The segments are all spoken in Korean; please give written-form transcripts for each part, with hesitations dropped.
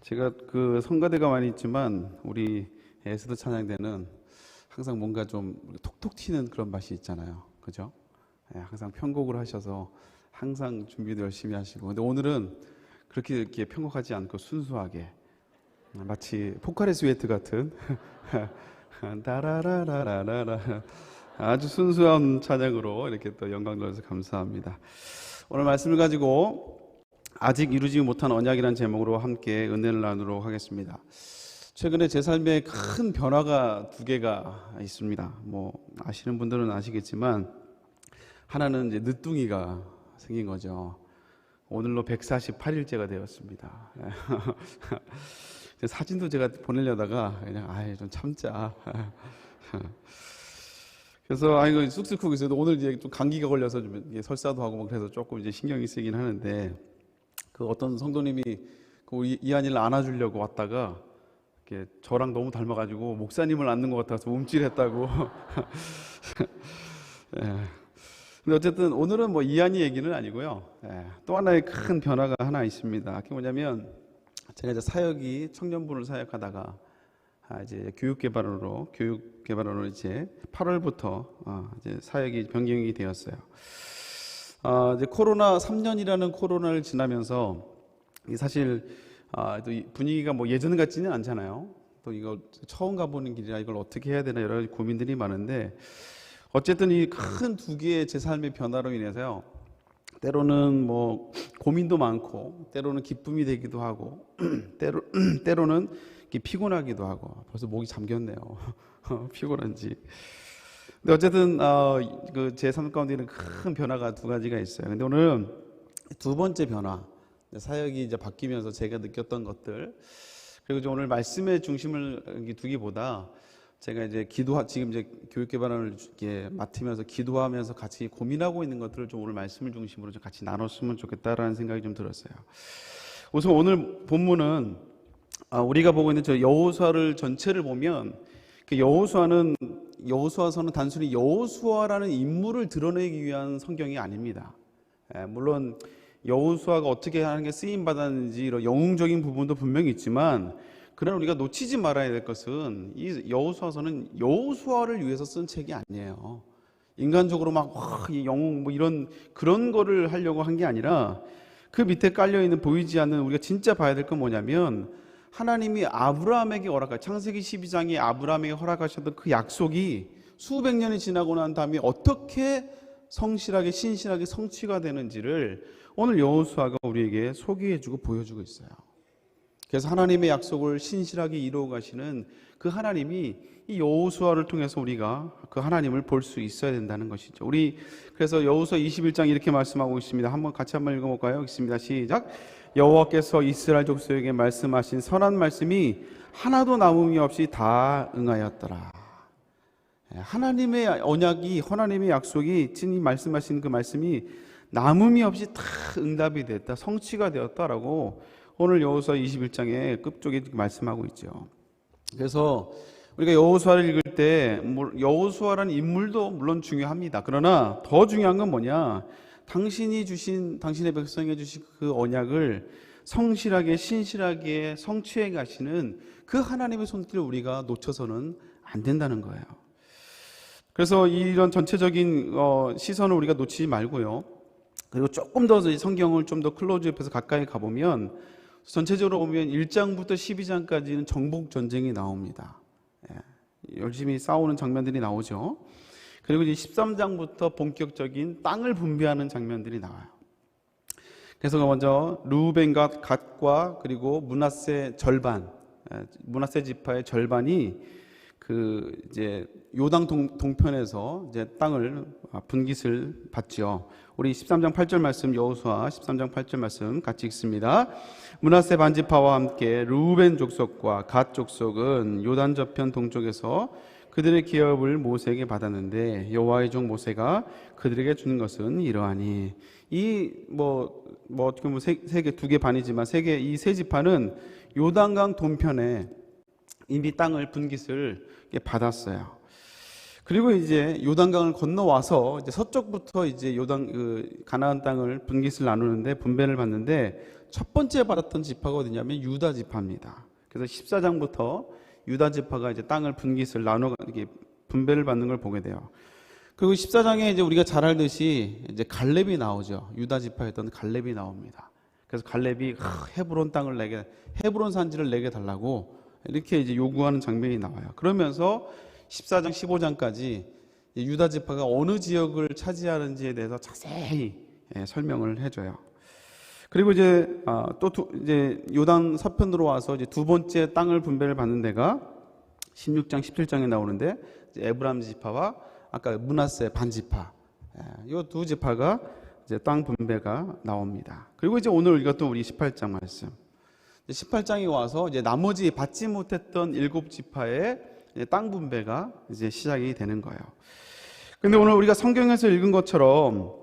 제가 그 성가대가 많이 있지만 우리 에스더 찬양대는 항상 뭔가 좀 톡톡 튀는 그런 맛이 있잖아요. 그죠? 예, 항상 편곡을 하셔서 항상 준비도 열심히 하시고. 근데 오늘은 그렇게 이렇게 편곡하지 않고 순수하게 마치 포카레 스웨트 같은 다라라라라라 아주 순수한 찬양으로 이렇게 또 영광 돌려서 감사합니다. 오늘 말씀을 가지고 아직 이루지 못한 언약이라는 제목으로 함께 은혜를 나누도록 하겠습니다. 최근에 제 삶에 큰 변화가 두 개가 있습니다. 뭐 아시는 분들은 아시겠지만 하나는 이제 늦둥이가 생긴 거죠. 오늘로 148일째가 되었습니다. 사진도 제가 보내려다가 그냥 좀 참자. 그래서 이거 쑥쑥 크고 있어도 오늘 이제 좀 감기가 걸려서 좀 설사도 하고 뭐 그래서 조금 이제 신경이 쓰이긴 하는데, 그 어떤 성도님이 그 이한이를 안아주려고 왔다가 이렇게 저랑 너무 닮아가지고 목사님을 안는 것 같아서 움찔했다고. 예. 근데 어쨌든 오늘은 뭐 이한이 얘기는 아니고요. 예. 또 하나의 큰 변화가 하나 있습니다. 그게 뭐냐면 제가 이제 사역이 청년부를 사역하다가 이제 교육개발원으로 이제 8월부터 이제 사역이 변경이 되었어요. 이제 코로나 3년이라는 코로나를 지나면서 사실 또 분위기가 뭐 예전 같지는 않잖아요. 또 이거 처음 가보는 길이라 이걸 어떻게 해야 되나 여러 가지 고민들이 많은데, 어쨌든 이 큰 두 개의 제 삶의 변화로 인해서요, 때로는 뭐 고민도 많고 때로는 기쁨이 되기도 하고 때로는 피곤하기도 하고. 벌써 목이 잠겼네요. 피곤한지. 근데 어쨌든 그 제 삶 가운데는 큰 변화가 두 가지가 있어요. 근데 오늘은 두 번째 변화, 사역이 이제 바뀌면서 제가 느꼈던 것들, 그리고 이제 오늘 말씀의 중심을 두기보다 제가 이제 지금 이제 교육개발원을 맡으면서 기도하면서 같이 고민하고 있는 것들을 좀 오늘 말씀을 중심으로 좀 같이 나눴으면 좋겠다라는 생각이 좀 들었어요. 우선 오늘 본문은 우리가 보고 있는 저 여호수아를 전체를 보면, 그 여호수아서는 단순히 여호수아라는 인물을 드러내기 위한 성경이 아닙니다. 물론 여호수아가 어떻게 하는 게 쓰임 받았는지 이런 영웅적인 부분도 분명히 있지만, 그러나 우리가 놓치지 말아야 될 것은 이 여호수아서는 여호수아를 위해서 쓴 책이 아니에요. 인간적으로 막 이 영웅 뭐 이런 그런 거를 하려고 한 게 아니라, 그 밑에 깔려 있는 보이지 않는 우리가 진짜 봐야 될 건 뭐냐면, 하나님이 아브라함에게 창세기 12장에 아브라함에게 허락하셨던 그 약속이 수백 년이 지나고 난 다음에 어떻게 성실하게 신실하게 성취가 되는지를 오늘 여호수아가 우리에게 소개해주고 보여주고 있어요. 그래서 하나님의 약속을 신실하게 이루어 가시는 그 하나님이 이 여호수아를 통해서 우리가 그 하나님을 볼 수 있어야 된다는 것이죠. 우리 그래서 여호수아 21장 이렇게 말씀하고 있습니다. 같이 한번 읽어볼까요? 읽습니다. 시작. 여호와께서 이스라엘 족속에게 말씀하신 선한 말씀이 하나도 남음이 없이 다 응하였더라. 하나님의 언약이, 하나님의 약속이, 진이 말씀하신 그 말씀이 남음이 없이 다 응답이 됐다, 성취가 되었다라고 오늘 여호수아 21장의 끝쪽에 말씀하고 있죠. 그래서 우리가 여호수아를 읽을 때 여호수아라는 인물도 물론 중요합니다. 그러나 더 중요한 건 뭐냐? 당신의 백성에 주신 그 언약을 성실하게 신실하게 성취해 가시는 그 하나님의 손길을 우리가 놓쳐서는 안 된다는 거예요. 그래서 이런 전체적인 시선을 우리가 놓치지 말고요. 그리고 조금 더 성경을 좀 더 클로즈업해서 가까이 가보면, 전체적으로 보면 1장부터 12장까지는 정복 전쟁이 나옵니다. 열심히 싸우는 장면들이 나오죠. 그리고 이제 13장부터 본격적인 땅을 분배하는 장면들이 나와요. 그래서 먼저 루벤과 갓과 그리고 므낫세 지파의 절반이 그 이제 요당 동편에서 이제 땅을 분깃을 받죠. 우리 13장 8절 말씀, 여호수아 13장 8절 말씀 같이 읽습니다. 므낫세 반지파와 함께 루벤 족속과 갓 족속은 요단 저편 동쪽에서 그들의 기업을 모세에게 받았는데, 여호와의 종 모세가 그들에게 주는 것은 이러하니, 이 어떻게 보면 두 개 반이지만 이 세 지파는 요단강 동편에 이미 땅을 분깃을 받았어요. 그리고 이제 요단강을 건너와서 이제 서쪽부터 이제 가나안 땅을 분깃을 나누는데 분배를 받는데, 첫 번째 받았던 지파가 어디냐면 유다 지파입니다. 그래서 14장부터 유다 지파가 이제 땅을 분깃을 나눠 이렇게 분배를 받는 걸 보게 돼요. 그리고 14장에 이제 우리가 잘 알듯이 이제 갈렙이 나오죠. 유다 지파였던 갈렙이 나옵니다. 그래서 갈렙이 헤브론 땅을 내게, 헤브론 산지를 내게 달라고 이렇게 이제 요구하는 장면이 나와요. 그러면서 14장, 15장까지 유다 지파가 어느 지역을 차지하는지에 대해서 자세히 설명을 해줘요. 그리고 이제 이제 요단 서편으로 와서 이제 두 번째 땅을 분배를 받는 데가 16장, 17장에 나오는데 이제 에브라임 지파와 아까 므낫세 반지파, 이 두 지파가 이제 땅 분배가 나옵니다. 그리고 이제 오늘 읽었던 우리 18장 말씀, 18장에 와서 이제 나머지 받지 못했던 7지파의 땅 분배가 이제 시작이 되는 거예요. 근데 오늘 우리가 성경에서 읽은 것처럼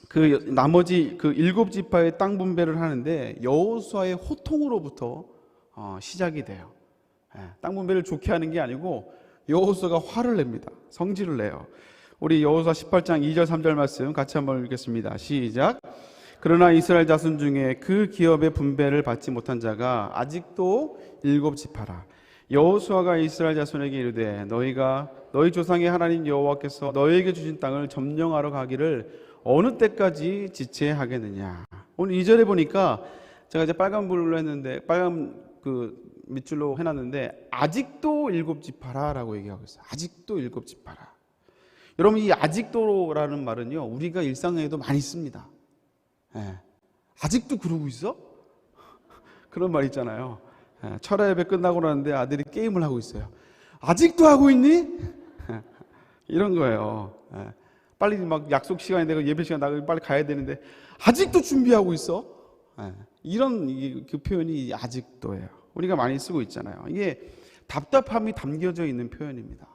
그 나머지 그 7지파의 땅 분배를 하는데 여호수아의 호통으로부터 시작이 돼요. 땅 분배를 좋게 하는 게 아니고 여호수아가 화를 냅니다. 성질을 내요. 우리 여호수아 18장 2절 3절 말씀 같이 한번 읽겠습니다. 시작. 그러나 이스라엘 자손 중에 그 기업의 분배를 받지 못한 자가 아직도 7지파라. 여호수아가 이스라엘 자손에게 이르되 너희가 너희 조상의 하나님 여호와께서 너희에게 주신 땅을 점령하러 가기를 어느 때까지 지체하겠느냐. 오늘 2절에 보니까 제가 이제 빨간 불로 했는데 빨간 그 밑줄로 해놨는데 아직도 7지파라라고 얘기하고 있어요. 아직도 7지파라. 여러분, 이 아직도라는 말은요 우리가 일상에도 많이 씁니다. 아직도 그러고 있어? 그런 말 있잖아요. 철야 예배 끝나고 나는데 아들이 게임을 하고 있어요. 아직도 하고 있니? 이런 거예요. 빨리 막 약속 시간이 되고 예배 시간 나가고 빨리 가야 되는데 아직도 준비하고 있어? 이런 그 표현이 아직도예요. 우리가 많이 쓰고 있잖아요. 이게 답답함이 담겨져 있는 표현입니다.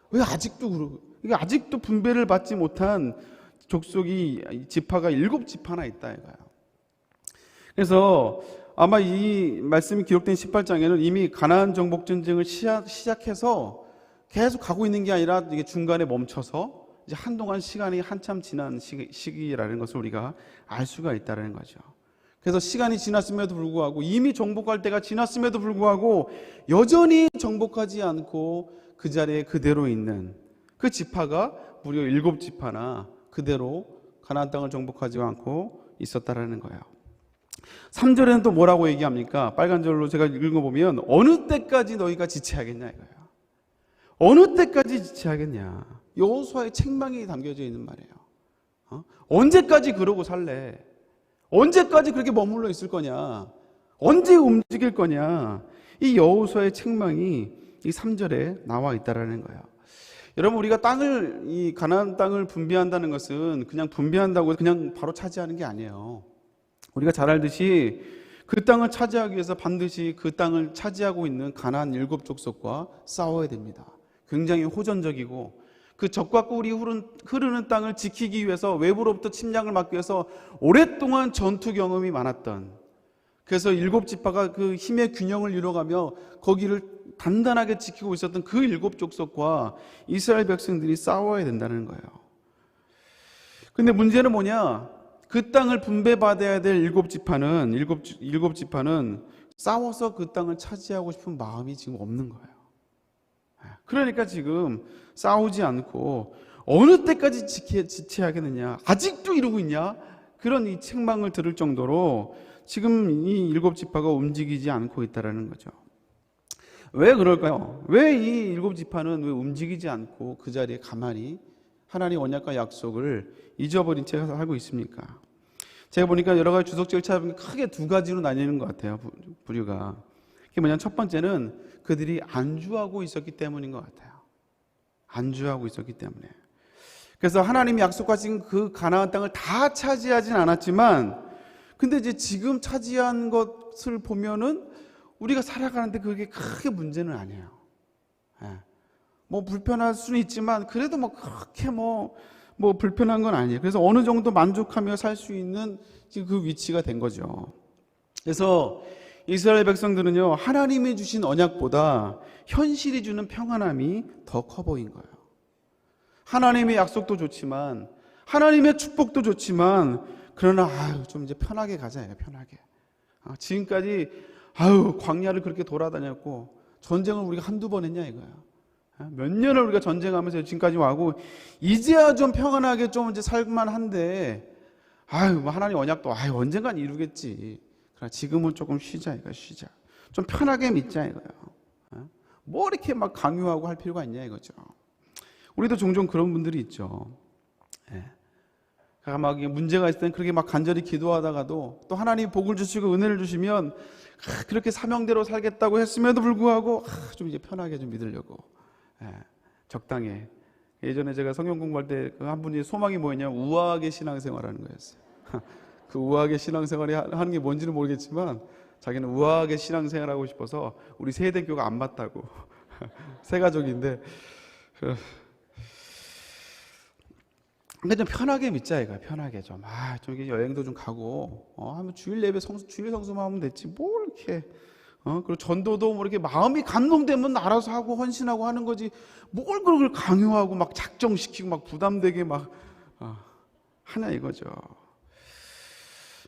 왜 아직도 그러고, 이게 아직도 분배를 받지 못한 족속이 지파가 7지파나 있다 이거예요. 그래서 아마 이 말씀이 기록된 18장에는 이미 가나안 정복 전쟁을 시작해서 계속 가고 있는 게 아니라 이게 중간에 멈춰서 이제 한동안 시간이 한참 지난 시기라는 것을 우리가 알 수가 있다는 거죠. 그래서 시간이 지났음에도 불구하고 이미 정복할 때가 지났음에도 불구하고 여전히 정복하지 않고 그 자리에 그대로 있는 그 지파가 무려 7지파나 그대로 가나안 땅을 정복하지 않고 있었다라는 거예요. 3절에는 또 뭐라고 얘기합니까? 빨간 줄로 제가 읽어보면 어느 때까지 너희가 지체하겠냐 이거예요. 어느 때까지 지체하겠냐. 여호수아의 책망이 담겨져 있는 말이에요. 언제까지 그러고 살래? 언제까지 그렇게 머물러 있을 거냐? 언제 움직일 거냐? 이 여호수아의 책망이 이 3절에 나와 있다라는 거예요. 여러분, 우리가 이 가나안 땅을 분배한다는 것은 그냥 분배한다고 그냥 바로 차지하는 게 아니에요. 우리가 잘 알듯이 그 땅을 차지하기 위해서 반드시 그 땅을 차지하고 있는 가나안 7족속과 싸워야 됩니다. 굉장히 호전적이고 그 적과 꿀이 흐르는 땅을 지키기 위해서 외부로부터 침략을 막기 위해서 오랫동안 전투 경험이 많았던, 그래서 7지파가 그 힘의 균형을 이뤄가며 거기를 단단하게 지키고 있었던 그 7족속과 이스라엘 백성들이 싸워야 된다는 거예요. 근데 문제는 뭐냐? 그 땅을 분배받아야 될 7지파는 싸워서 그 땅을 차지하고 싶은 마음이 지금 없는 거예요. 그러니까 지금 싸우지 않고 어느 때까지 지체하겠느냐, 아직도 이러고 있냐, 그런 이 책망을 들을 정도로 지금 이 7지파가 움직이지 않고 있다는 거죠. 왜 그럴까요? 왜 이 7지파는 왜 움직이지 않고 그 자리에 가만히 하나님 언약과 약속을 잊어버린 채 살고 있습니까? 제가 보니까 여러 가지 주석책을 찾아보면 크게 두 가지로 나뉘는 것 같아요. 부류가. 그게 뭐냐면 첫 번째는 그들이 안주하고 있었기 때문인 것 같아요. 안주하고 있었기 때문에. 그래서 하나님이 약속하신 그 가나안 땅을 다 차지하진 않았지만, 근데 이제 지금 차지한 것을 보면은 우리가 살아가는데 그게 크게 문제는 아니에요. 뭐 불편할 수는 있지만 그래도 뭐 그렇게 뭐 불편한 건 아니에요. 그래서 어느 정도 만족하며 살 수 있는 지금 그 위치가 된 거죠. 그래서 이스라엘 백성들은요, 하나님이 주신 언약보다 현실이 주는 평안함이 더 커 보인 거예요. 하나님의 약속도 좋지만, 하나님의 축복도 좋지만, 그러나 좀 이제 편하게 가자, 편하게. 지금까지 광야를 그렇게 돌아다녔고 전쟁을 우리가 한두 번 했냐 이거야. 몇 년을 우리가 전쟁하면서 지금까지 와고 이제야 좀 평안하게 좀 이제 살만한데 뭐 하나님 언약도 언젠간 이루겠지. 그러나 지금은 조금 쉬자 이거야. 쉬자. 좀 편하게 믿자 이거야. 뭐 이렇게 막 강요하고 할 필요가 있냐 이거죠. 우리도 종종 그런 분들이 있죠. 막 문제가 있을 땐 그렇게 막 간절히 기도하다가도 또 하나님이 복을 주시고 은혜를 주시면 그렇게 사명대로 살겠다고 했음에도 불구하고 좀 이제 편하게 좀 믿으려고 적당히. 예전에 제가 성경 공부할 때 그 한 분이 소망이 뭐였냐, 우아하게 신앙생활하는 거였어요. 그 우아하게 신앙생활이 하는 게 뭔지는 모르겠지만 자기는 우아하게 신앙생활하고 싶어서 우리 세대교가 안 맞다고. 새 가족인데 근데 좀 편하게 믿자 이거야. 편하게 좀 이렇게 여행도 좀 가고 한번 주일 예배 주일 성수만 하면 됐지 뭘 이렇게 그리고 전도도 뭐 이렇게 마음이 감동되면 알아서 하고 헌신하고 하는 거지 뭘 그걸 강요하고 막 작정시키고 막 부담되게 막 하냐 이거죠.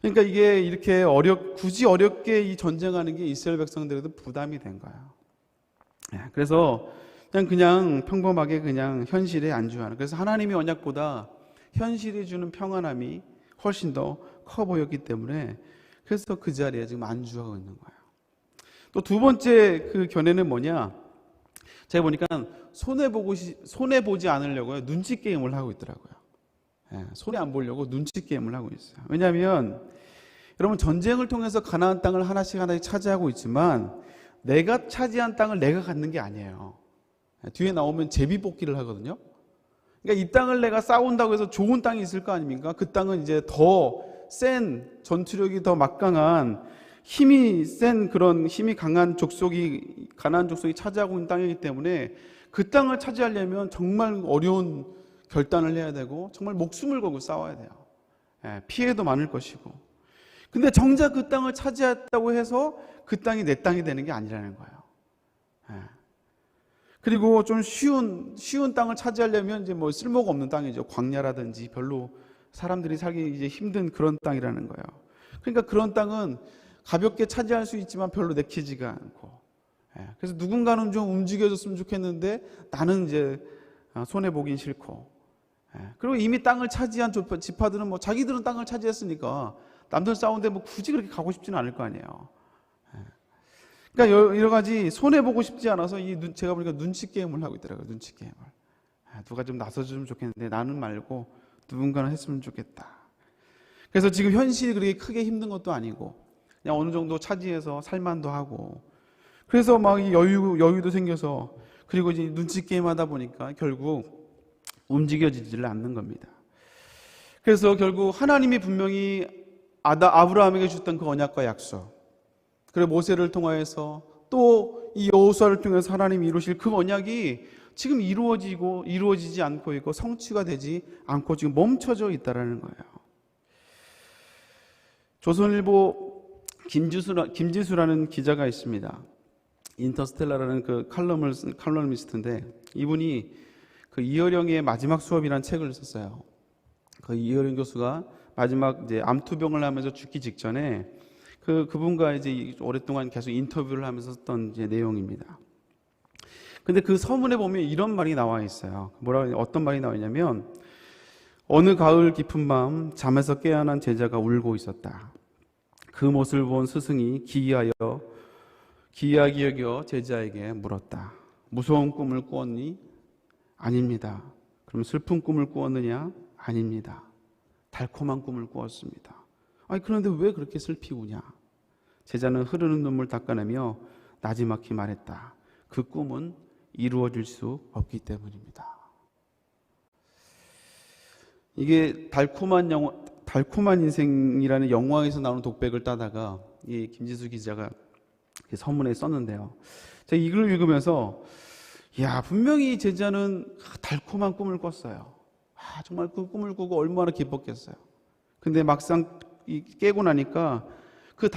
그러니까 이게 이렇게 굳이 어렵게 이 전쟁하는 게 이스라엘 백성들에도 부담이 된 거야. 그래서 그냥 평범하게 그냥 현실에 안주하는. 그래서 하나님의 언약보다 현실이 주는 평안함이 훨씬 더 커 보였기 때문에 그래서 그 자리에 지금 안주하고 있는 거예요. 또 두 번째 그 견해는 뭐냐? 제가 보니까 손해보지 않으려고요. 눈치 게임을 하고 있더라고요. 손해 안 보려고 눈치 게임을 하고 있어요. 왜냐하면 여러분 전쟁을 통해서 가나안 땅을 하나씩 차지하고 있지만 내가 차지한 땅을 내가 갖는 게 아니에요. 뒤에 나오면 제비뽑기를 하거든요. 그러니까 이 땅을 내가 싸운다고 해서 좋은 땅이 있을 거 아닙니까? 그 땅은 이제 더 센 전투력이 더 막강한 힘이 센 그런 힘이 강한 가나안 족속이 차지하고 있는 땅이기 때문에 그 땅을 차지하려면 정말 어려운 결단을 해야 되고 정말 목숨을 걸고 싸워야 돼요. 피해도 많을 것이고. 근데 정작 그 땅을 차지했다고 해서 그 땅이 내 땅이 되는 게 아니라는 거예요. 그리고 좀 쉬운 땅을 차지하려면 이제 뭐 쓸모가 없는 땅이죠. 광야라든지 별로 사람들이 살기 이제 힘든 그런 땅이라는 거예요. 그러니까 그런 땅은 가볍게 차지할 수 있지만 별로 내키지가 않고. 그래서 누군가는 좀 움직여줬으면 좋겠는데 나는 이제 손해 보긴 싫고. 그리고 이미 땅을 차지한 지파들은 뭐 자기들은 땅을 차지했으니까 남들 싸우는데 뭐 굳이 그렇게 가고 싶지는 않을 거 아니에요. 그러니까 여러 가지 손해보고 싶지 않아서 제가 보니까 눈치 게임을 하고 있더라고요. 눈치 게임을. 누가 좀 나서주면 좋겠는데 나는 말고 누군가는 했으면 좋겠다. 그래서 지금 현실이 그렇게 크게 힘든 것도 아니고 그냥 어느 정도 차지해서 살만도 하고 그래서 막 여유도 생겨서 그리고 이제 눈치 게임 하다 보니까 결국 움직여지지를 않는 겁니다. 그래서 결국 하나님이 분명히 아브라함에게 줬던 그 언약과 약속, 그리고 모세를 통하여서 또 이 여호수아를 통해서 하나님이 이루실 그 언약이 지금 이루어지지 않고 있고 성취가 되지 않고 지금 멈춰져 있다라는 거예요. 조선일보 김지수라는 기자가 있습니다. 인터스텔라라는 그 칼럼니스트인데 이분이 그 이어령의 마지막 수업이라는 책을 썼어요. 그 이어령 교수가 마지막 이제 암투병을 하면서 죽기 직전에 그분과 이제 오랫동안 계속 인터뷰를 하면서 썼던 이제 내용입니다. 근데 그 서문에 보면 이런 말이 나와 있어요. 어떤 말이 나와 있냐면 어느 가을 깊은 밤 잠에서 깨어난 제자가 울고 있었다. 그 모습을 본 스승이 기이하게 여겨 제자에게 물었다. 무서운 꿈을 꾸었니? 아닙니다. 그럼 슬픈 꿈을 꾸었느냐? 아닙니다. 달콤한 꿈을 꾸었습니다. 그런데 왜 그렇게 슬피 우냐? 제자는 흐르는 눈물 닦아내며 나지막히 말했다. 그 꿈은 이루어질 수 없기 때문입니다. 이게 달콤한 인생이라는 영화에서 나오는 독백을 따다가 이 김지수 기자가 서문에 썼는데요. 제가 이 글을 읽으면서 분명히 제자는 달콤한 꿈을 꿨어요. 정말 그 꿈을 꾸고 얼마나 기뻤겠어요. 근데 막상 깨고 나니까 그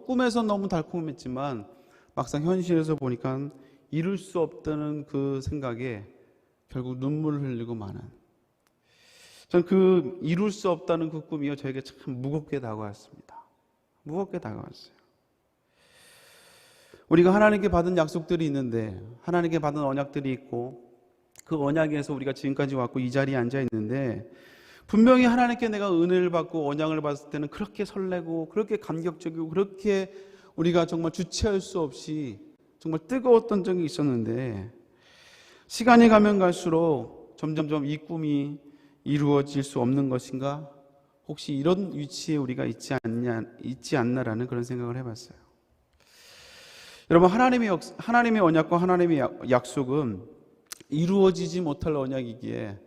꿈에서 너무 달콤했지만 막상 현실에서 보니까 이룰 수 없다는 그 생각에 결국 눈물을 흘리고 마는. 전 그 이룰 수 없다는 그 꿈이요 저에게 참 무겁게 다가왔습니다. 무겁게 다가왔어요. 우리가 하나님께 받은 약속들이 있는데, 하나님께 받은 언약들이 있고, 그 언약에서 우리가 지금까지 왔고 이 자리에 앉아 있는데, 분명히 하나님께 내가 은혜를 받고 언약을 받을 때는 그렇게 설레고 그렇게 감격적이고 그렇게 우리가 정말 주체할 수 없이 정말 뜨거웠던 적이 있었는데, 시간이 가면 갈수록 점점점 이 꿈이 이루어질 수 없는 것인가? 혹시 이런 위치에 우리가 있지 않나라는 그런 생각을 해봤어요. 여러분, 하나님의 언약과 하나님의 약속은 이루어지지 못할 언약이기에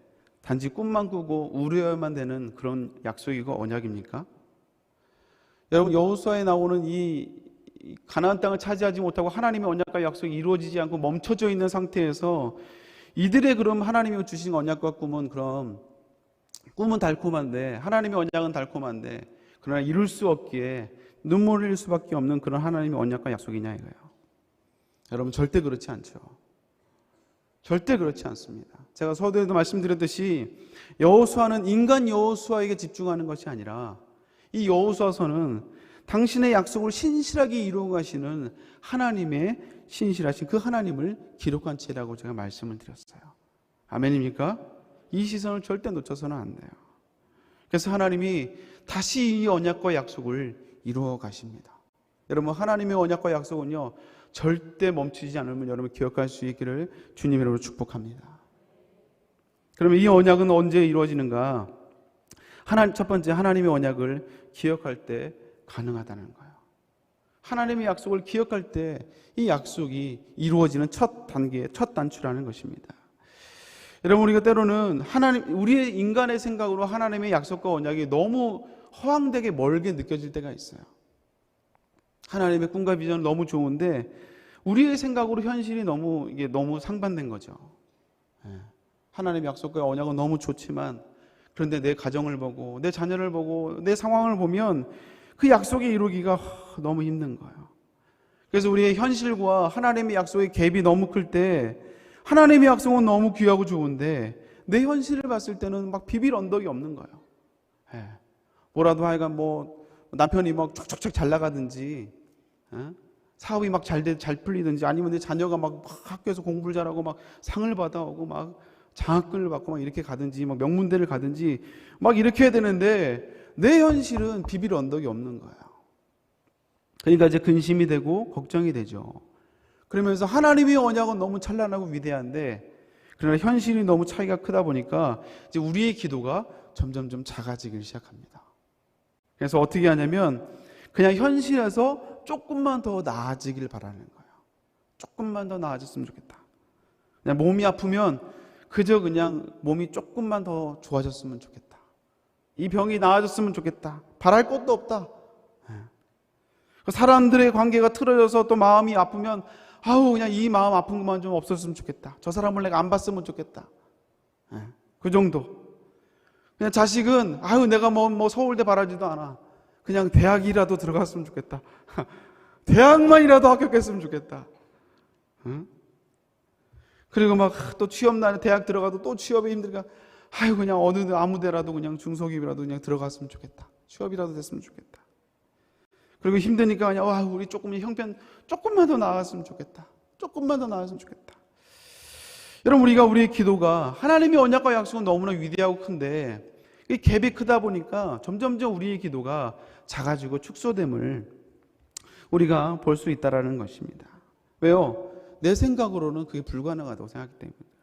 단지 꿈만 꾸고 우려야만 되는 그런 약속이고 언약입니까? 여러분, 여호수아에 나오는 이 가나안 땅을 차지하지 못하고 하나님의 언약과 약속이 이루어지지 않고 멈춰져 있는 상태에서 이들의 그럼 하나님이 주신 언약과 꿈은 꿈은 달콤한데, 하나님의 언약은 달콤한데, 그러나 이룰 수 없기에 눈물을 흘릴 수밖에 없는 그런 하나님의 언약과 약속이냐 이거예요. 여러분, 절대 그렇지 않죠. 절대 그렇지 않습니다. 제가 서두에도 말씀드렸듯이 여호수아는 인간 여호수아에게 집중하는 것이 아니라 이 여호수아서는 당신의 약속을 신실하게 이루어 가시는 하나님의 신실하신 그 하나님을 기록한 채라고 제가 말씀을 드렸어요. 아멘입니까? 이 시선을 절대 놓쳐서는 안 돼요. 그래서 하나님이 다시 이 언약과 약속을 이루어 가십니다. 여러분, 하나님의 언약과 약속은요, 절대 멈추지 않으면 여러분 기억할 수 있기를 주님의 이름으로 축복합니다. 그러면 이 언약은 언제 이루어지는가? 첫 번째, 하나님의 언약을 기억할 때 가능하다는 거예요. 하나님의 약속을 기억할 때 이 약속이 이루어지는 첫 단계, 첫 단추라는 것입니다. 여러분, 우리가 때로는 우리의 인간의 생각으로 하나님의 약속과 언약이 너무 허황되게 멀게 느껴질 때가 있어요. 하나님의 꿈과 비전은 너무 좋은데 우리의 생각으로 현실이 너무 상반된 거죠. 하나님의 약속과 언약은 너무 좋지만, 그런데 내 가정을 보고 내 자녀를 보고 내 상황을 보면 그 약속이 이루기가 너무 힘든 거예요. 그래서 우리의 현실과 하나님의 약속의 갭이 너무 클 때, 하나님의 약속은 너무 귀하고 좋은데 내 현실을 봤을 때는 막 비빌 언덕이 없는 거예요. 뭐라도 하여간 남편이 막 촉촉촉 잘 나가든지, 사업이 막 잘 풀리든지, 아니면 내 자녀가 막 학교에서 공부를 잘하고 막 상을 받아오고 막 장학금을 받고 막 이렇게 가든지, 막 명문대를 가든지 막 이렇게 해야 되는데 내 현실은 비빌 언덕이 없는 거예요. 그러니까 이제 근심이 되고 걱정이 되죠. 그러면서 하나님의 언약은 너무 찬란하고 위대한데, 그러나 현실이 너무 차이가 크다 보니까 이제 우리의 기도가 점점 작아지기 시작합니다. 그래서 어떻게 하냐면 그냥 현실에서 조금만 더 나아지길 바라는 거예요. 조금만 더 나아졌으면 좋겠다. 그냥 몸이 아프면 그저 그냥 몸이 조금만 더 좋아졌으면 좋겠다. 이 병이 나아졌으면 좋겠다. 바랄 것도 없다. 사람들의 관계가 틀어져서 또 마음이 아프면 그냥 이 마음 아픈 것만 좀 없었으면 좋겠다. 저 사람을 내가 안 봤으면 좋겠다. 그 정도. 그냥 자식은 내가 서울대 바라지도 않아. 그냥 대학이라도 들어갔으면 좋겠다. 대학만이라도 합격했으면 좋겠다. 그리고 막 또 취업날에 대학 들어가도 또 취업이 힘들까. 그냥 아무 데라도 그냥 중소기업이라도 그냥 들어갔으면 좋겠다. 취업이라도 됐으면 좋겠다. 그리고 힘드니까 그냥 우리 형편 조금만 더 나아갔으면 좋겠다. 조금만 더 나아갔으면 좋겠다. 여러분, 우리의 기도가, 하나님의 언약과 약속은 너무나 위대하고 큰데 이 갭이 크다 보니까 점점점 우리의 기도가 작아지고 축소됨을 우리가 볼 수 있다라는 것입니다. 왜요? 내 생각으로는 그게 불가능하다고 생각하기 때문이에요.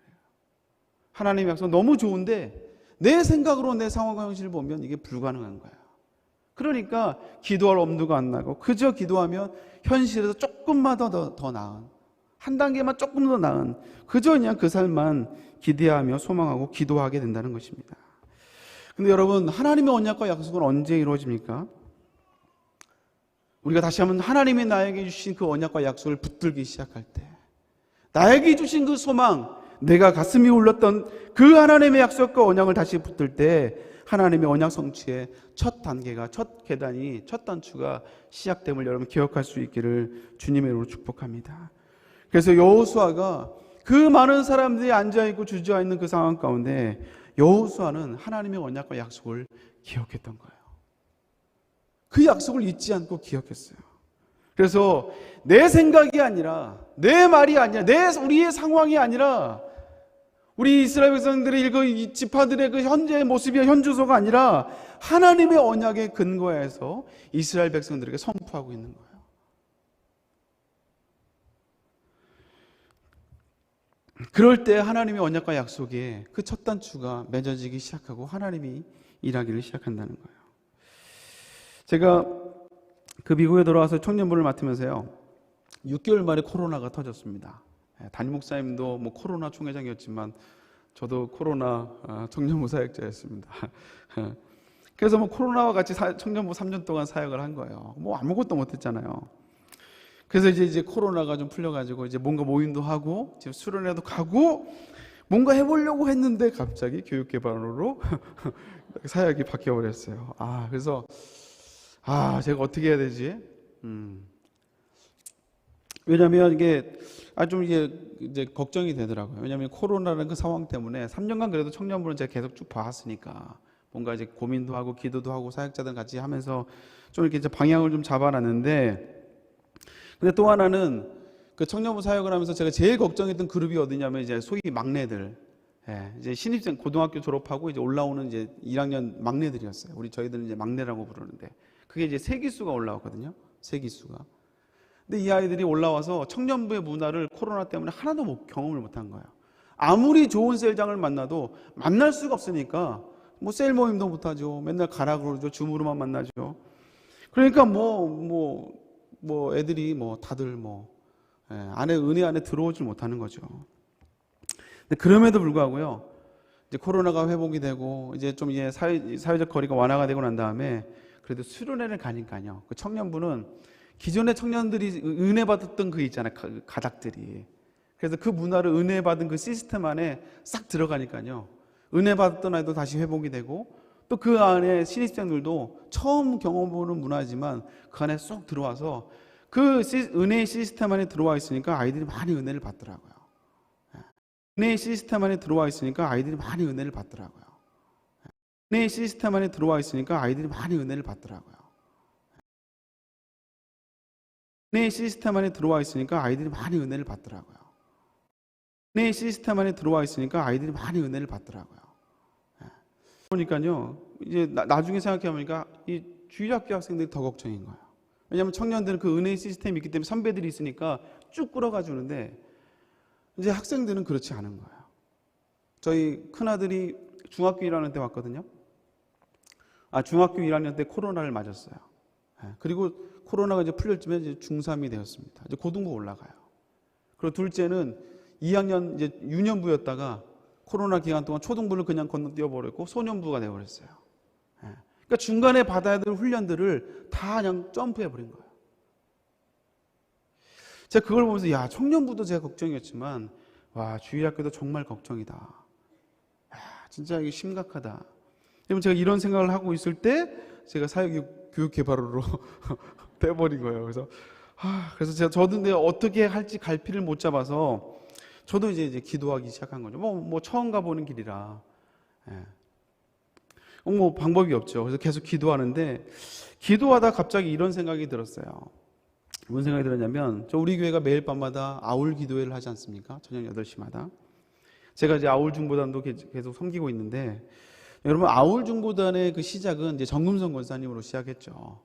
하나님의 약속은 너무 좋은데 내 생각으로 내 상황과 현실을 보면 이게 불가능한 거예요. 그러니까 기도할 엄두가 안 나고 그저 기도하면 현실에서 조금만 더 나은, 한 단계만 조금 더 나은, 그저 그냥 그 삶만 기대하며 소망하고 기도하게 된다는 것입니다. 근데 여러분, 하나님의 언약과 약속은 언제 이루어집니까? 우리가 다시 한번 하나님이 나에게 주신 그 언약과 약속을 붙들기 시작할 때, 나에게 주신 그 소망, 내가 가슴이 울렸던 그 하나님의 약속과 언약을 다시 붙들 때 하나님의 언약 성취의 첫 단계가, 첫 계단이, 첫 단추가 시작됨을 여러분 기억할 수 있기를 주님의 이름으로 축복합니다. 그래서 여호수아가 그 많은 사람들이 앉아있고 주저앉는 그 상황 가운데 여호수아는 하나님의 언약과 약속을 기억했던 거예요. 그 약속을 잊지 않고 기억했어요. 그래서 내 생각이 아니라, 내 말이 아니라, 우리의 상황이 아니라, 우리 이스라엘 백성들의 그 지파들의 그 현재의 모습이 현주소가 아니라 하나님의 언약의 근거에서 이스라엘 백성들에게 선포하고 있는 거예요. 그럴 때 하나님의 언약과 약속에 그 첫 단추가 맺어지기 시작하고 하나님이 일하기를 시작한다는 거예요. 제가 그 미국에 돌아와서 청년부를 맡으면서요, 6개월 만에 코로나가 터졌습니다. 담임 목사님도 뭐 코로나 총회장이었지만 저도 코로나 청년부 사역자였습니다. 그래서 뭐 코로나와 같이 청년부 3년 동안 사역을 한 거예요. 뭐 아무것도 못했잖아요. 그래서 이제 코로나가 좀 풀려가지고 이제 뭔가 모임도 하고 지금 수련회도 가고 뭔가 해보려고 했는데 갑자기 교육개발원으로 사역이 바뀌어버렸어요. 그래서 제가 어떻게 해야 되지? 왜냐하면 이게 좀 이제 걱정이 되더라고요. 왜냐하면 코로나라는 그 상황 때문에 3년간 그래도 청년부는 제가 계속 쭉 봐왔으니까 뭔가 이제 고민도 하고 기도도 하고 사역자들 같이 하면서 좀 이렇게 이제 방향을 좀 잡아놨는데, 근데 또 하나는 그 청년부 사역을 하면서 제가 제일 걱정했던 그룹이 어디냐면 이제 소위 막내들, 이제 신입생 고등학교 졸업하고 이제 올라오는 이제 1학년 막내들이었어요. 저희들은 이제 막내라고 부르는데 그게 이제 세기수가 올라왔거든요. 세기수가. 근데 이 아이들이 올라와서 청년부의 문화를 코로나 때문에 하나도 경험을 못한 거예요. 아무리 좋은 셀장을 만나도 만날 수가 없으니까 뭐 셀 모임도 못하죠. 맨날 가라 그러죠. 줌으로만 만나죠. 그러니까 애들이 다들 은혜 안에 들어오질 못하는 거죠. 근데 그럼에도 불구하고요, 이제 코로나가 회복이 되고 이제 좀 사회적 거리가 완화가 되고 난 다음에 그래도 수련회를 가니까요, 그 청년부는 기존의 청년들이 은혜 받았던 그 있잖아요, 가닥들이. 그래서 그 문화를 은혜 받은 그 시스템 안에 싹 들어가니까요, 은혜 받았던 아이도 다시 회복이 되고 또 그 안에 신입생들도 처음 경험해보는 문화지만 그 안에 쏙 들어와서 그 은혜의 시스템 안에 들어와 있으니까 아이들이 많이 은혜를 받더라고요. 은혜의 시스템 안에 들어와 있으니까 아이들이 많이 은혜를 받더라고요. 은혜의 시스템 안에 들어와 있으니까 아이들이 많이 은혜를 받더라고요. 은혜의 시스템 안에 들어와 있으니까 아이들이 많이 은혜를 받더라고요. 은혜의 시스템 안에 들어와 있으니까 아이들이 많이 은혜를 받더라고요. 그러니까요, 이제 나중에 생각해보니까 이 주일학교 학생들이 더 걱정인 거예요. 왜냐하면 청년들은 그 은혜의 시스템이 있기 때문에 선배들이 있으니까 쭉 끌어가 주는데, 이제 학생들은 그렇지 않은 거예요. 저희 큰아들이 중학교 1학년 때 왔거든요. 중학교 1학년 때 코로나를 맞았어요. 그리고 코로나가 이제 풀렸지만 이제 중3이 되었습니다. 이제 고등부 올라가요. 그리고 둘째는 2학년 이제 유년부였다가 코로나 기간 동안 초등부를 그냥 건너뛰어 버렸고 소년부가 되어버렸어요. 그러니까 중간에 받아야 될 훈련들을 다 그냥 점프해 버린 거예요. 제가 그걸 보면서 청년부도 제가 걱정이었지만 주일학교도 정말 걱정이다. 진짜 이게 심각하다. 여러분, 제가 이런 생각을 하고 있을 때 제가 교육개발으로 돼버린 거예요. 그래서 저도 근데 어떻게 할지 갈피를 못 잡아서 저도 이제 기도하기 시작한 거죠. 처음 가보는 길이라. 방법이 없죠. 그래서 계속 기도하는데, 기도하다 갑자기 이런 생각이 들었어요. 무슨 생각이 들었냐면, 우리 교회가 매일 밤마다 아울 기도회를 하지 않습니까? 저녁 8시마다. 제가 이제 아울 중보단도 계속 섬기고 있는데, 여러분, 아울 중보단의 그 시작은 이제 정금성 권사님으로 시작했죠.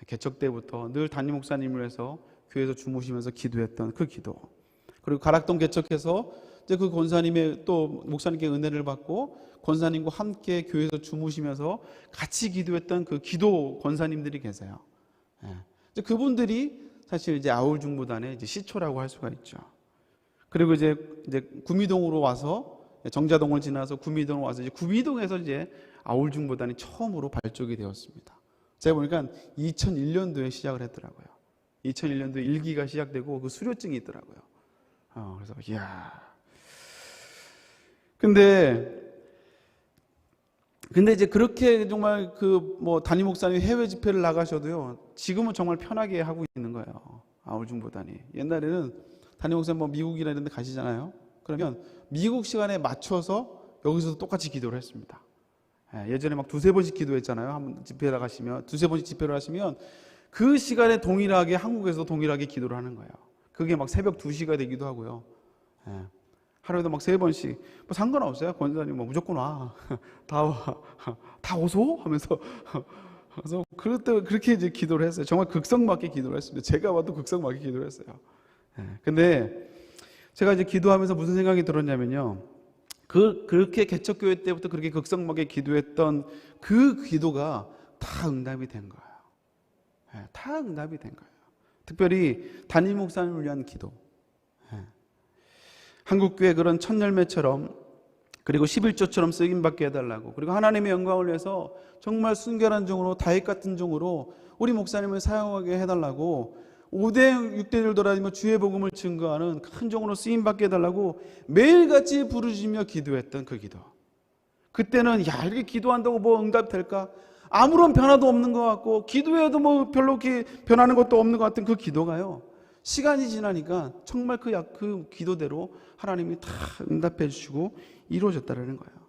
개척 때부터 늘 담임 목사님을 해서 교회에서 주무시면서 기도했던 그 기도. 그리고 가락동 개척해서 이제 그 권사님의 또 목사님께 은혜를 받고 권사님과 함께 교회에서 주무시면서 같이 기도했던 그 기도 권사님들이 계세요. 이제 그분들이 사실 이제 아울 중보단의 이제 시초라고 할 수가 있죠. 그리고 이제 구미동으로 와서 정자동을 지나서 구미동으로 와서 이제 구미동에서 이제 아울 중보단이 처음으로 발족이 되었습니다. 제가 보니까 2001년도에 시작을 했더라고요. 2001년도에 일기가 시작되고 그 수료증이 있더라고요. 그래서 근데 이제 그렇게 정말 담임 목사님 해외 집회를 나가셔도요, 지금은 정말 편하게 하고 있는 거예요. 아울 중보단이. 옛날에는 담임 목사님 미국이나 이런 데 가시잖아요. 그러면 미국 시간에 맞춰서 여기서도 똑같이 기도를 했습니다. 예전에 막 두세 번씩 기도했잖아요. 한번 집회를 가시면, 두세 번씩 집회를 하시면 그 시간에 동일하게, 한국에서 동일하게 기도를 하는 거예요. 그게 막 새벽 2시가 되기도 하고요. 하루에도 막 3번씩. 뭐 상관없어요. 권사님 뭐 무조건 와. 다 와. 다 오소? 하면서. 그래서 그때 그렇게 이제 기도를 했어요. 정말 극성맞게 기도를 했습니다. 제가 봐도 극성맞게 기도를 했어요. 근데 제가 이제 기도하면서 무슨 생각이 들었냐면요. 그렇게 개척교회 때부터 그렇게 극성맞게 기도했던 그 기도가 다 응답이 된 거예요. 다 응답이 된 거예요. 특별히 담임 목사님을 위한 기도. 한국교회 그런 첫 열매처럼, 그리고 11조처럼 쓰임받게 해달라고, 그리고 하나님의 영광을 위해서 정말 순결한 종으로, 다윗 같은 종으로 우리 목사님을 사용하게 해달라고 5대 6대를 돌아다니며 주의 복음을 증거하는 큰 종으로 쓰임받게 해달라고 매일같이 부르짖으며 기도했던 그 기도. 그때는 야, 이렇게 기도한다고 뭐 응답될까? 아무런 변화도 없는 것 같고 기도해도 뭐 별로 이렇게 변하는 것도 없는 것 같은 그 기도가요, 시간이 지나니까 정말 그 기도대로 하나님이 다 응답해 주시고 이루어졌다는 거예요.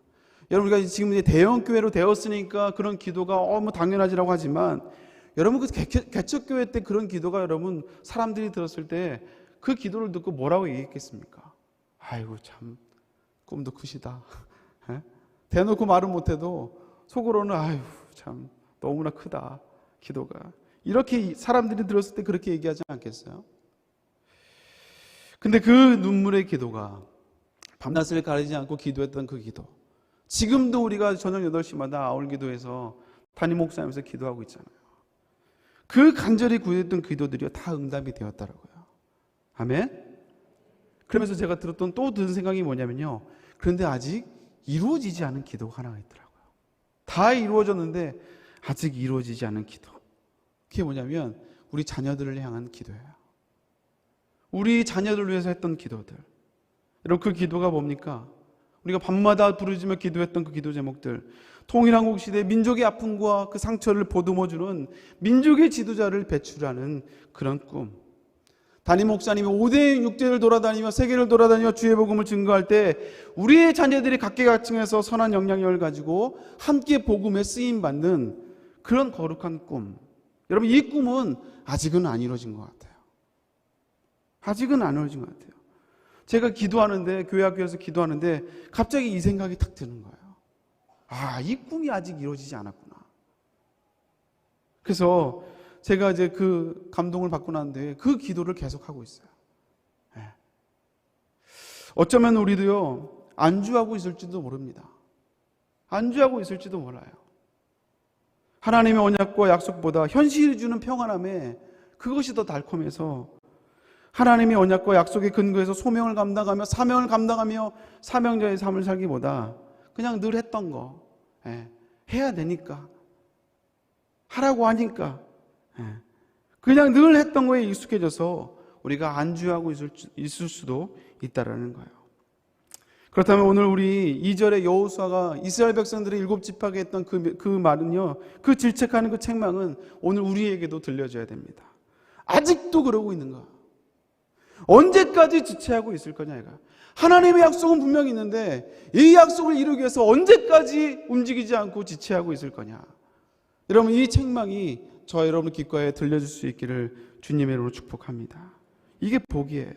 여러분, 우리가 지금 이제 대형 교회로 되었으니까 그런 기도가 뭐 당연하지라고 하지만, 여러분 그 개척교회 때 그런 기도가 여러분 사람들이 들었을 때 그 기도를 듣고 뭐라고 얘기했겠습니까? 아이고 참 꿈도 크시다. 대놓고 말은 못해도 속으로는 아이고 참 너무나 크다 기도가. 이렇게 사람들이 들었을 때 그렇게 얘기하지 않겠어요? 근데 그 눈물의 기도가, 밤낮을 가리지 않고 기도했던 그 기도, 지금도 우리가 저녁 8시마다 아울기도에서 담임 목사님께서 기도하고 있잖아요. 그 간절히 구했던 기도들이 다 응답이 되었더라고요. 아멘? 그러면서 제가 들은 생각이 뭐냐면요, 그런데 아직 이루어지지 않은 기도가 하나가 있더라고요. 다 이루어졌는데 아직 이루어지지 않은 기도. 그게 뭐냐면 우리 자녀들을 향한 기도예요. 우리 자녀들 위해서 했던 기도들. 여러분, 그 기도가 뭡니까? 우리가 밤마다 부르짖으며 기도했던 그 기도 제목들. 통일한국 시대 민족의 아픔과 그 상처를 보듬어주는 민족의 지도자를 배출하는 그런 꿈. 담임 목사님이 5대 6대를 돌아다니며 세계를 돌아다니며 주의 복음을 증거할 때 우리의 자녀들이 각계각층에서 선한 영향력을 가지고 함께 복음에 쓰임받는 그런 거룩한 꿈. 여러분, 이 꿈은 아직은 안 이루어진 것 같아요. 아직은 안 이루어진 것 같아요. 제가 기도하는데, 교회 학교에서 기도하는데 갑자기 이 생각이 탁 드는 거예요. 아, 이 꿈이 아직 이루어지지 않았구나. 그래서 제가 이제 그 감동을 받고 난 뒤에 그 기도를 계속하고 있어요. 어쩌면 우리도요, 안주하고 있을지도 모릅니다. 안주하고 있을지도 몰라요. 하나님의 언약과 약속보다 현실이 주는 평안함에 그것이 더 달콤해서 하나님의 언약과 약속의 근거에서 소명을 감당하며 사명을 감당하며 사명자의 삶을 살기보다 그냥 늘 했던 거, 해야 되니까, 하라고 하니까, 그냥 늘 했던 거에 익숙해져서 우리가 안주하고 있을 수도 있다라는 거예요. 그렇다면 오늘 우리 2절에 여호수아가 이스라엘 백성들의 7지파게 했던 그 말은요, 그 질책하는 그 책망은 오늘 우리에게도 들려줘야 됩니다. 아직도 그러고 있는 거야. 언제까지 지체하고 있을 거냐 이거. 하나님의 약속은 분명히 있는데 이 약속을 이루기 위해서 언제까지 움직이지 않고 지체하고 있을 거냐. 여러분, 이 책망이 저와 여러분 귓가에 들려줄 수 있기를 주님의 이름으로 축복합니다. 이게 복이에요.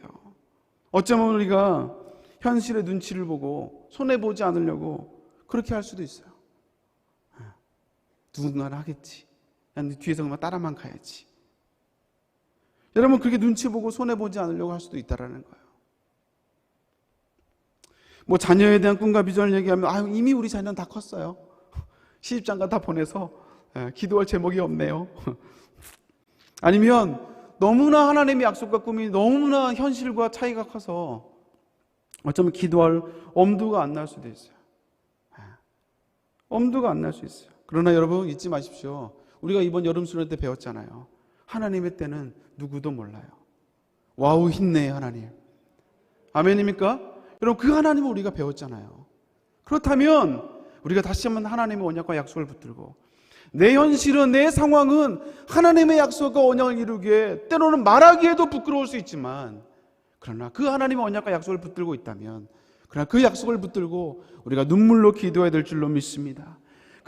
어쩌면 우리가 현실의 눈치를 보고 손해보지 않으려고 그렇게 할 수도 있어요. 누군가는 하겠지. 난 뒤에서 그만 따라만 가야지. 여러분, 그렇게 눈치 보고 손해보지 않으려고 할 수도 있다라는 거예요. 뭐 자녀에 대한 꿈과 비전을 얘기하면 이미 우리 자녀는 다 컸어요. 시집장가 다 보내서 기도할 제목이 없네요. 아니면 너무나 하나님의 약속과 꿈이 너무나 현실과 차이가 커서 어쩌면 기도할 엄두가 안 날 수도 있어요. 엄두가 안 날 수 있어요. 그러나 여러분, 잊지 마십시오. 우리가 이번 여름 수련 때 배웠잖아요. 하나님의 때는 누구도 몰라요. 와우, 힘내 하나님. 아멘입니까? 여러분, 그 하나님을 우리가 배웠잖아요. 그렇다면 우리가 다시 한번 하나님의 언약과 약속을 붙들고, 내 현실은, 내 상황은 하나님의 약속과 언약을 이루기에 때로는 말하기에도 부끄러울 수 있지만, 그러나 그 하나님의 언약과 약속을 붙들고 있다면, 그러나 그 약속을 붙들고 우리가 눈물로 기도해야 될 줄로 믿습니다.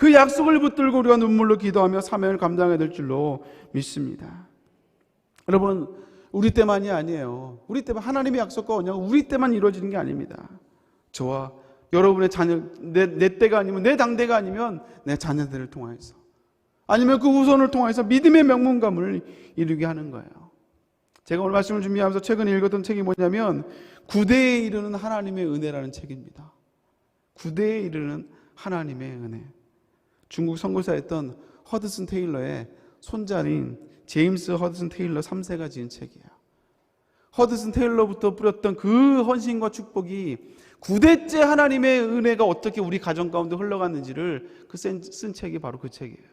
그 약속을 붙들고 우리가 눈물로 기도하며 사명을 감당해야 될 줄로 믿습니다. 여러분, 우리 때만이 아니에요. 우리 때만, 하나님의 약속과 언약은 우리 때만 이루어지는 게 아닙니다. 저와 여러분의 자녀, 내 때가 아니면, 내 당대가 아니면 내 자녀들을 통해서, 아니면 그 후손을 통해서 믿음의 명문감을 이루게 하는 거예요. 제가 오늘 말씀을 준비하면서 최근에 읽었던 책이 뭐냐면 구대에 이르는 하나님의 은혜라는 책입니다. 구대에 이르는 하나님의 은혜. 중국 선교사였던 허드슨 테일러의 손자인 제임스 허드슨 테일러 3세가 지은 책이에요. 허드슨 테일러부터 뿌렸던 그 헌신과 축복이 9대째 하나님의 은혜가 어떻게 우리 가정 가운데 흘러갔는지를 쓴 책이 바로 그 책이에요.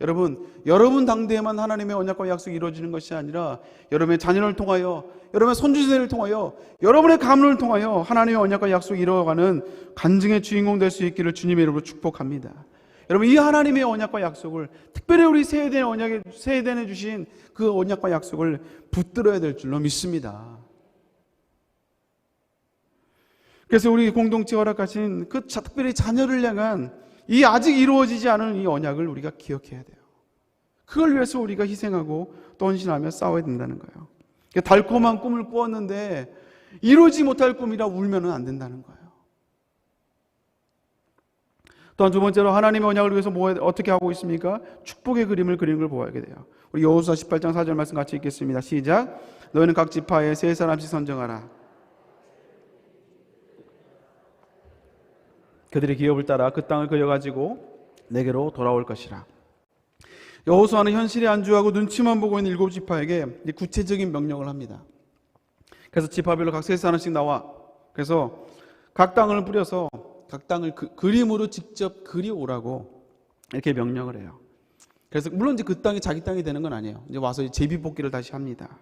여러분 당대에만 하나님의 언약과 약속이 이루어지는 것이 아니라 여러분의 자녀를 통하여, 여러분의 손주세를 통하여, 여러분의 가문을 통하여 하나님의 언약과 약속이 이루어가는 간증의 주인공 될 수 있기를 주님의 이름으로 축복합니다. 여러분, 이 하나님의 언약과 약속을, 특별히 우리 세대에 주신 그 언약과 약속을 붙들어야 될 줄로 믿습니다. 그래서 우리 공동체 허락하신 그 특별히 자녀를 향한 이 아직 이루어지지 않은 이 언약을 우리가 기억해야 돼요. 그걸 위해서 우리가 희생하고 또 헌신하며 싸워야 된다는 거예요. 달콤한 꿈을 꾸었는데 이루지 못할 꿈이라 울면은 안 된다는 거예요. 또한 두 번째로 하나님의 언약을 위해서 어떻게 하고 있습니까? 축복의 그림을 그리는 걸 보아야 돼요. 우리 여호수아 18장 4절 말씀 같이 읽겠습니다. 시작. 너희는 각 지파에 세 사람씩 선정하라. 그들의 기업을 따라 그 땅을 그려가지고 내게로 돌아올 것이라. 여호수아는 현실에 안주하고 눈치만 보고 있는 7지파에게 구체적인 명령을 합니다. 그래서 지파별로 각 세 사람씩 나와, 그래서 각 땅을 뿌려서 각 땅을 그림으로 직접 그리오라고 이렇게 명령을 해요. 그래서 물론 이제 그 땅이 자기 땅이 되는 건 아니에요. 이제 와서 제비뽑기를 다시 합니다.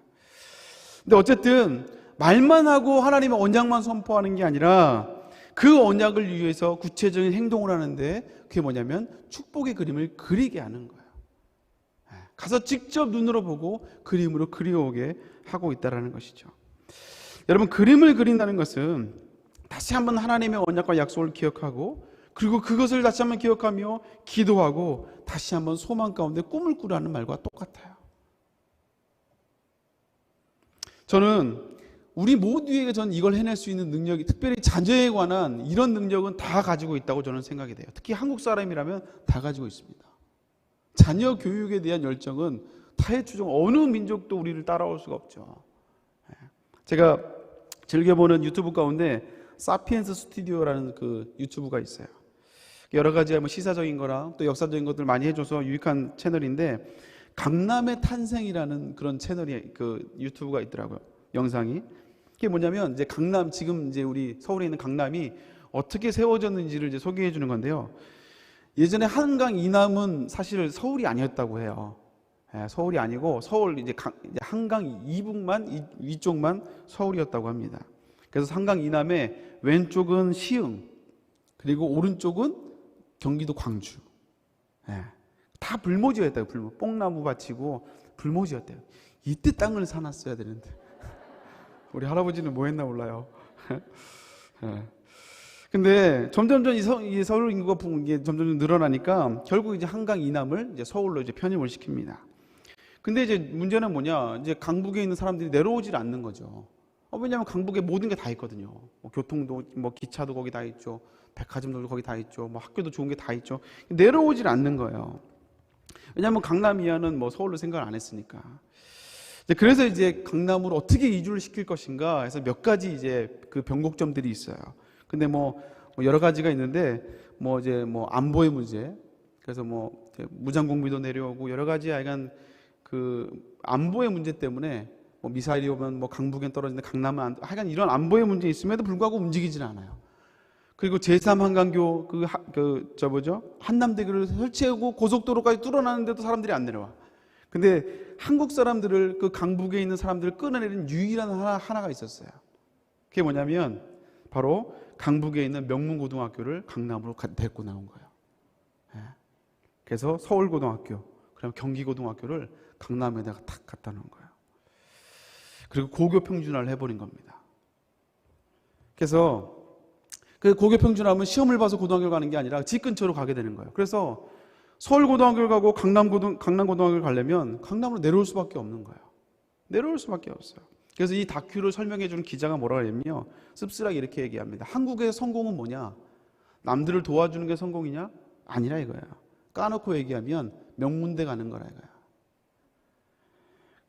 근데 어쨌든 말만 하고 하나님의 언약만 선포하는 게 아니라 그 언약을 위해서 구체적인 행동을 하는데 그게 뭐냐면 축복의 그림을 그리게 하는 거예요. 가서 직접 눈으로 보고 그림으로 그리오게 하고 있다는 것이죠. 여러분, 그림을 그린다는 것은 다시 한번 하나님의 언약과 약속을 기억하고, 그리고 그것을 다시 한번 기억하며 기도하고 다시 한번 소망 가운데 꿈을 꾸라는 말과 똑같아요. 저는 우리 모두에게 저는 이걸 해낼 수 있는 능력이, 특별히 자녀에 관한 이런 능력은 다 가지고 있다고 저는 생각이 돼요. 특히 한국 사람이라면 다 가지고 있습니다. 자녀 교육에 대한 열정은 타의 추종 어느 민족도 우리를 따라올 수가 없죠. 제가 즐겨보는 유튜브 가운데 사피엔스 스튜디오라는 그 유튜브가 있어요. 여러 가지 뭐 시사적인 거랑 또 역사적인 것들 많이 해줘서 유익한 채널인데, 강남의 탄생이라는 그런 채널이, 그 유튜브가 있더라고요. 영상이. 그게 뭐냐면 이제 강남, 지금 이제 우리 서울에 있는 강남이 어떻게 세워졌는지를 이제 소개해 주는 건데요. 예전에 한강 이남은 사실 서울이 아니었다고 해요. 서울이 아니고 서울 이제 한강 이북만, 위쪽만 서울이었다고 합니다. 그래서 한강 이남에 왼쪽은 시흥, 그리고 오른쪽은 경기도 광주. 다 불모지였다고. 뽕나무 밭이고 불모지였대요. 이때 땅을 사놨어야 되는데 우리 할아버지는 뭐 했나 몰라요. 근데 점점 이 서울 인구가 점점 늘어나니까 결국 이제 한강 이남을 이제 서울로 이제 편입을 시킵니다. 근데 이제 문제는 뭐냐? 이제 강북에 있는 사람들이 내려오질 않는 거죠. 왜냐하면 강북에 모든 게 다 있거든요. 뭐 교통도, 뭐 기차도 거기 다 있죠. 백화점도 거기 다 있죠. 뭐 학교도 좋은 게 다 있죠. 내려오질 않는 거예요. 왜냐하면 강남 이하는 뭐 서울로 생각을 안 했으니까. 그래서 이제 강남으로 어떻게 이주를 시킬 것인가 해서 몇 가지 이제 그 변곡점들이 있어요. 근데 뭐 여러 가지가 있는데, 뭐 이제 뭐 안보의 문제, 그래서 뭐 무장공비도 내려오고 여러 가지 약간 그 안보의 문제 때문에 뭐 미사일이 오면 뭐 강북엔 떨어지는데 강남은 하여간 이런 안보의 문제 있음에도 불구하고 움직이질 않아요. 그리고 제3한강교 한남대교를 설치하고 고속도로까지 뚫어놨는데도 사람들이 안 내려와. 근데 한국 사람들을, 그 강북에 있는 사람들을 끌어내리는 유일한 하나가 있었어요. 그게 뭐냐면 바로 강북에 있는 명문고등학교를 강남으로 데리고 나온 거예요. 그래서 서울고등학교, 그다음에 경기고등학교를 강남에다가 탁 갖다 놓은 거예요. 그리고 고교 평준화를 해버린 겁니다. 그래서 그 고교평준화면 시험을 봐서 고등학교를 가는 게 아니라 집 근처로 가게 되는 거예요. 그래서 서울고등학교를 가고 강남고등학교를 가려면 강남으로 내려올 수밖에 없는 거예요. 내려올 수밖에 없어요. 그래서 이 다큐를 설명해 주는 기자가 뭐라 하냐면요, 씁쓸하게 이렇게 얘기합니다. 한국의 성공은 뭐냐? 남들을 도와주는 게 성공이냐? 아니라 이거예요. 까놓고 얘기하면 명문대 가는 거라 이거예요.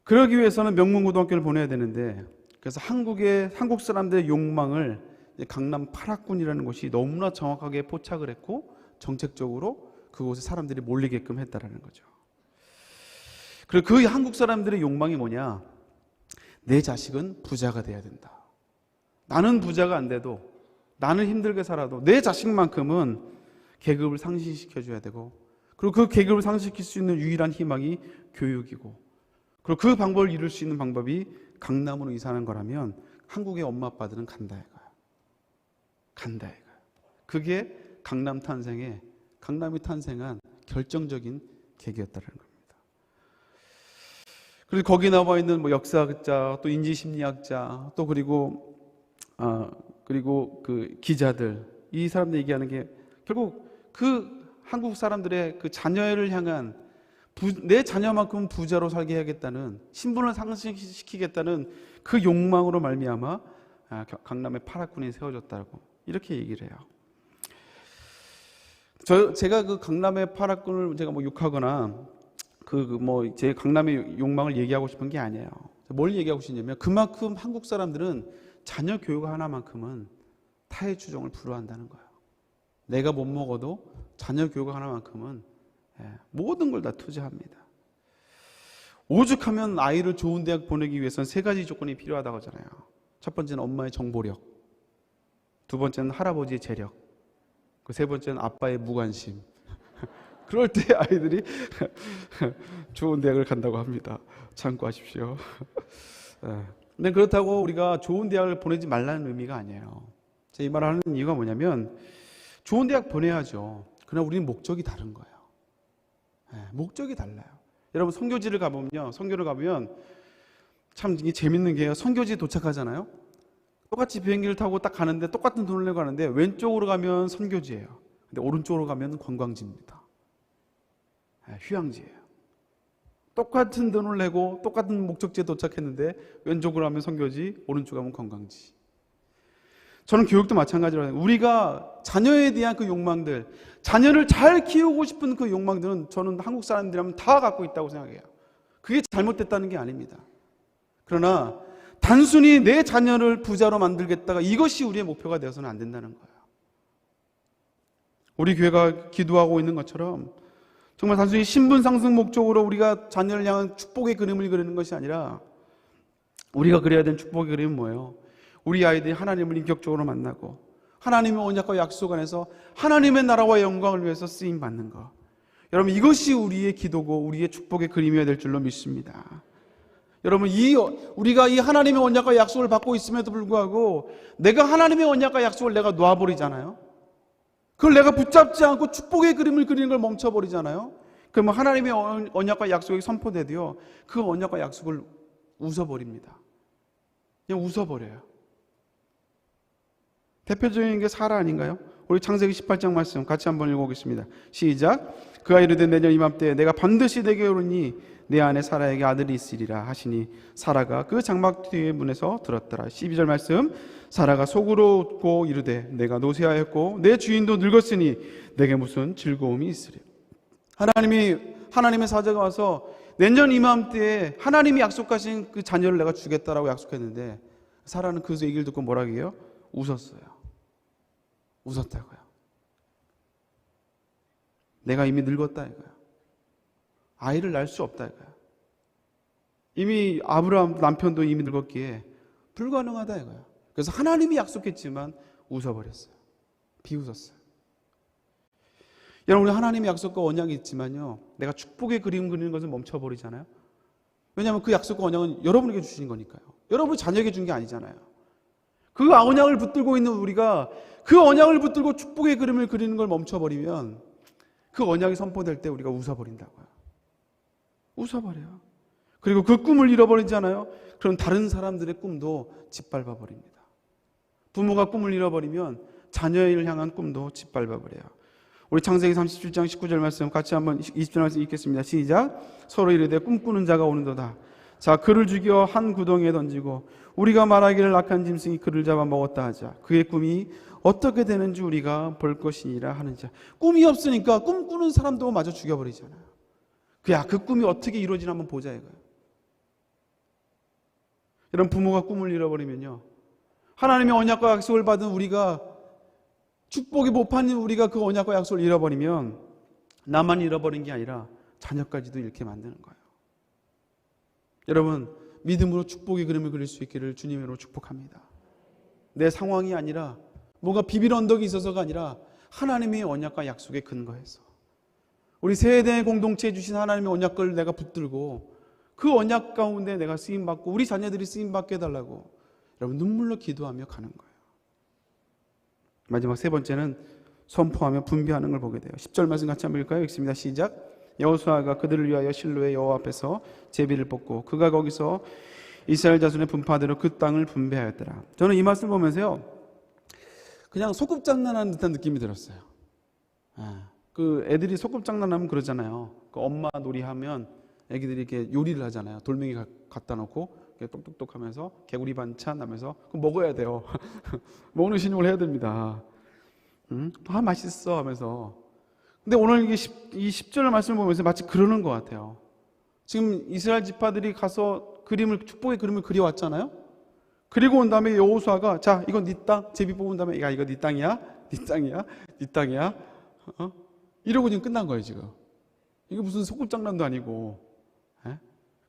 그러기 위해서는 명문고등학교를 보내야 되는데, 그래서 한국 사람들의 욕망을 강남 8학군이라는 곳이 너무나 정확하게 포착을 했고 정책적으로 그곳에 사람들이 몰리게끔 했다라는 거죠. 그리고 그 한국 사람들의 욕망이 뭐냐? 내 자식은 부자가 돼야 된다. 나는 부자가 안 돼도, 나는 힘들게 살아도 내 자식만큼은 계급을 상승시켜줘야 되고, 그리고 그 계급을 상승시킬 수 있는 유일한 희망이 교육이고, 그리고 그 방법을 이룰 수 있는 방법이 강남으로 이사하는 거라면 한국의 엄마 아빠들은 간다 이거야. 간다 이거야. 그게 강남이 탄생한 결정적인 계기였다는 겁니다. 그리고 거기 나와 있는 뭐 역사학자, 또 인지심리학자, 또 그리고 그 기자들, 이 사람들 얘기하는 게 결국 그 한국 사람들의 그 자녀를 향한 내 자녀만큼 부자로 살게 해야겠다는, 신분을 상승시키겠다는 그 욕망으로 말미암아 강남의 8학군이 세워졌다고 이렇게 얘기를 해요. 제가 그 강남의 8학군을 제가 뭐 욕하거나 제 강남의 욕망을 얘기하고 싶은 게 아니에요. 뭘 얘기하고 싶냐면 그만큼 한국 사람들은 자녀 교육 하나만큼은 타의 추종을 불허한다는 거예요. 내가 못 먹어도 자녀 교육 하나만큼은 모든 걸 다 투자합니다. 오죽하면 아이를 좋은 대학 보내기 위해서는 3가지 조건이 필요하다고 하잖아요. 첫 번째는 엄마의 정보력, 두 번째는 할아버지의 재력, 그 세 번째는 아빠의 무관심. 그럴 때 아이들이 좋은 대학을 간다고 합니다. 참고하십시오. 근데 그렇다고 우리가 좋은 대학을 보내지 말라는 의미가 아니에요. 제가 이 말을 하는 이유가 뭐냐면, 좋은 대학 보내야죠. 그러나 우리는 목적이 다른 거예요. 목적이 달라요. 여러분 선교를 가보면 참 이게 재밌는 게요. 선교지에 도착하잖아요. 똑같이 비행기를 타고 딱 가는데 똑같은 돈을 내고 가는데 왼쪽으로 가면 선교지예요. 근데 오른쪽으로 가면 관광지입니다. 휴양지예요. 똑같은 돈을 내고 똑같은 목적지에 도착했는데 왼쪽으로 가면 선교지, 오른쪽으로 가면 관광지. 저는 교육도 마찬가지로 우리가 자녀에 대한 그 욕망들, 자녀를 잘 키우고 싶은 그 욕망들은 저는 한국 사람들이라면 다 갖고 있다고 생각해요. 그게 잘못됐다는 게 아닙니다. 그러나 단순히 내 자녀를 부자로 만들겠다가 이것이 우리의 목표가 되어서는 안 된다는 거예요. 우리 교회가 기도하고 있는 것처럼 정말 단순히 신분 상승 목적으로 우리가 자녀를 향한 축복의 그림을 그리는 것이 아니라, 우리가 그려야 되는 축복의 그림은 뭐예요? 우리 아이들이 하나님을 인격적으로 만나고 하나님의 언약과 약속 안에서 하나님의 나라와 영광을 위해서 쓰임 받는 것. 여러분, 이것이 우리의 기도고 우리의 축복의 그림이어야 될 줄로 믿습니다. 여러분, 우리가 이 하나님의 언약과 약속을 받고 있음에도 불구하고 내가 하나님의 언약과 약속을 내가 놔버리잖아요. 그걸 내가 붙잡지 않고 축복의 그림을 그리는 걸 멈춰버리잖아요. 그러면 하나님의 언약과 약속이 선포되도요, 그 언약과 약속을 웃어버립니다. 그냥 웃어버려요. 대표적인 게 사라 아닌가요? 우리 창세기 18장 말씀 같이 한번 읽어보겠습니다. 시작. 그가 이르되 내년 이맘때에 내가 반드시 내게 오르니 내 아내 사라에게 아들이 있으리라 하시니 사라가 그 장막 뒤의 문에서 들었더라. 12절 말씀. 사라가 속으로 웃고 이르되 내가 노쇠하였고 내 주인도 늙었으니 내게 무슨 즐거움이 있으랴. 하나님의 사자가 와서 내년 이맘때에 하나님이 약속하신 그 자녀를 내가 주겠다라고 약속했는데, 사라는 그 얘기를 듣고 뭐라고 해요? 웃었어요. 웃었다고요. 내가 이미 늙었다 이거야. 아이를 낳을 수 없다 이거야. 이미 아브라함 남편도 이미 늙었기에 불가능하다 이거야. 그래서 하나님이 약속했지만 웃어버렸어요. 비웃었어요. 여러분, 우리 하나님의 약속과 언약이 있지만요, 내가 축복의 그림 그리는 것을 멈춰버리잖아요. 왜냐하면 그 약속과 언약은 여러분에게 주신 거니까요. 여러분이 자녀에게 준 게 아니잖아요. 그 언약을 붙들고 있는 우리가 그 언약을 붙들고 축복의 그림을 그리는 걸 멈춰버리면 그 언약이 선포될 때 우리가 웃어버린다고요. 웃어버려요. 그리고 그 꿈을 잃어버리잖아요. 그럼 다른 사람들의 꿈도 짓밟아버립니다. 부모가 꿈을 잃어버리면 자녀를 향한 꿈도 짓밟아 버려요. 우리 창세기 37장 19절 말씀 같이 한번 20절 말씀 읽겠습니다. 시작. 서로 이르되 꿈꾸는 자가 오는도다. 자, 그를 죽여 한 구덩이에 던지고 우리가 말하기를 악한 짐승이 그를 잡아 먹었다 하자. 그의 꿈이 어떻게 되는지 우리가 볼 것이니라 하는 자. 꿈이 없으니까 꿈꾸는 사람도 마저 죽여버리잖아요. 그 꿈이 어떻게 이루어지나 한번 보자 이거예요. 이런 부모가 꿈을 잃어버리면요, 하나님의 언약과 약속을 받은 우리가, 축복이 못 받는 우리가 그 언약과 약속을 잃어버리면 나만 잃어버린 게 아니라 자녀까지도 잃게 만드는 거예요. 여러분, 믿음으로 축복의 그림을 그릴 수 있기를 주님으로 축복합니다. 내 상황이 아니라 뭔가 비빌 언덕이 있어서가 아니라 하나님의 언약과 약속에 근거해서 우리 세대의 공동체에 주신 하나님의 언약을 내가 붙들고 그 언약 가운데 내가 쓰임받고 우리 자녀들이 쓰임받게 해달라고 여러분 눈물로 기도하며 가는 거예요. 마지막 세 번째는 선포하며 분배하는 걸 보게 돼요. 10절 말씀 같이 한번 읽을까요? 읽습니다. 시작. 여호수아가 그들을 위하여 실로의 여호와 앞에서 제비를 뽑고 그가 거기서 이스라엘 자손의 분파대로 그 땅을 분배하였더라. 저는 이 말씀을 보면서요, 그냥 소꿉장난하는 듯한 느낌이 들었어요. 그 애들이 소꿉장난하면 그러잖아요. 그 엄마 놀이하면 애기들이 이렇게 요리를 하잖아요. 돌멩이 갖다 놓고 똑똑똑 하면서 개구리 반찬 하면서 그거 먹어야 돼요. 먹는 신용을 해야 됩니다. 맛있어 하면서. 근데 오늘 이 10절 말씀을 보면서 마치 그러는 것 같아요. 지금 이스라엘 지파들이 가서 축복의 그림을 그려왔잖아요. 그리고 온 다음에 여호수아가 자, 이건 네 땅, 제비 뽑은 다음에 야, 이거 네 땅이야, 네 땅이야, 네 땅이야. 이러고 지금 끝난 거예요 지금. 이게 무슨 소꿉장난도 아니고.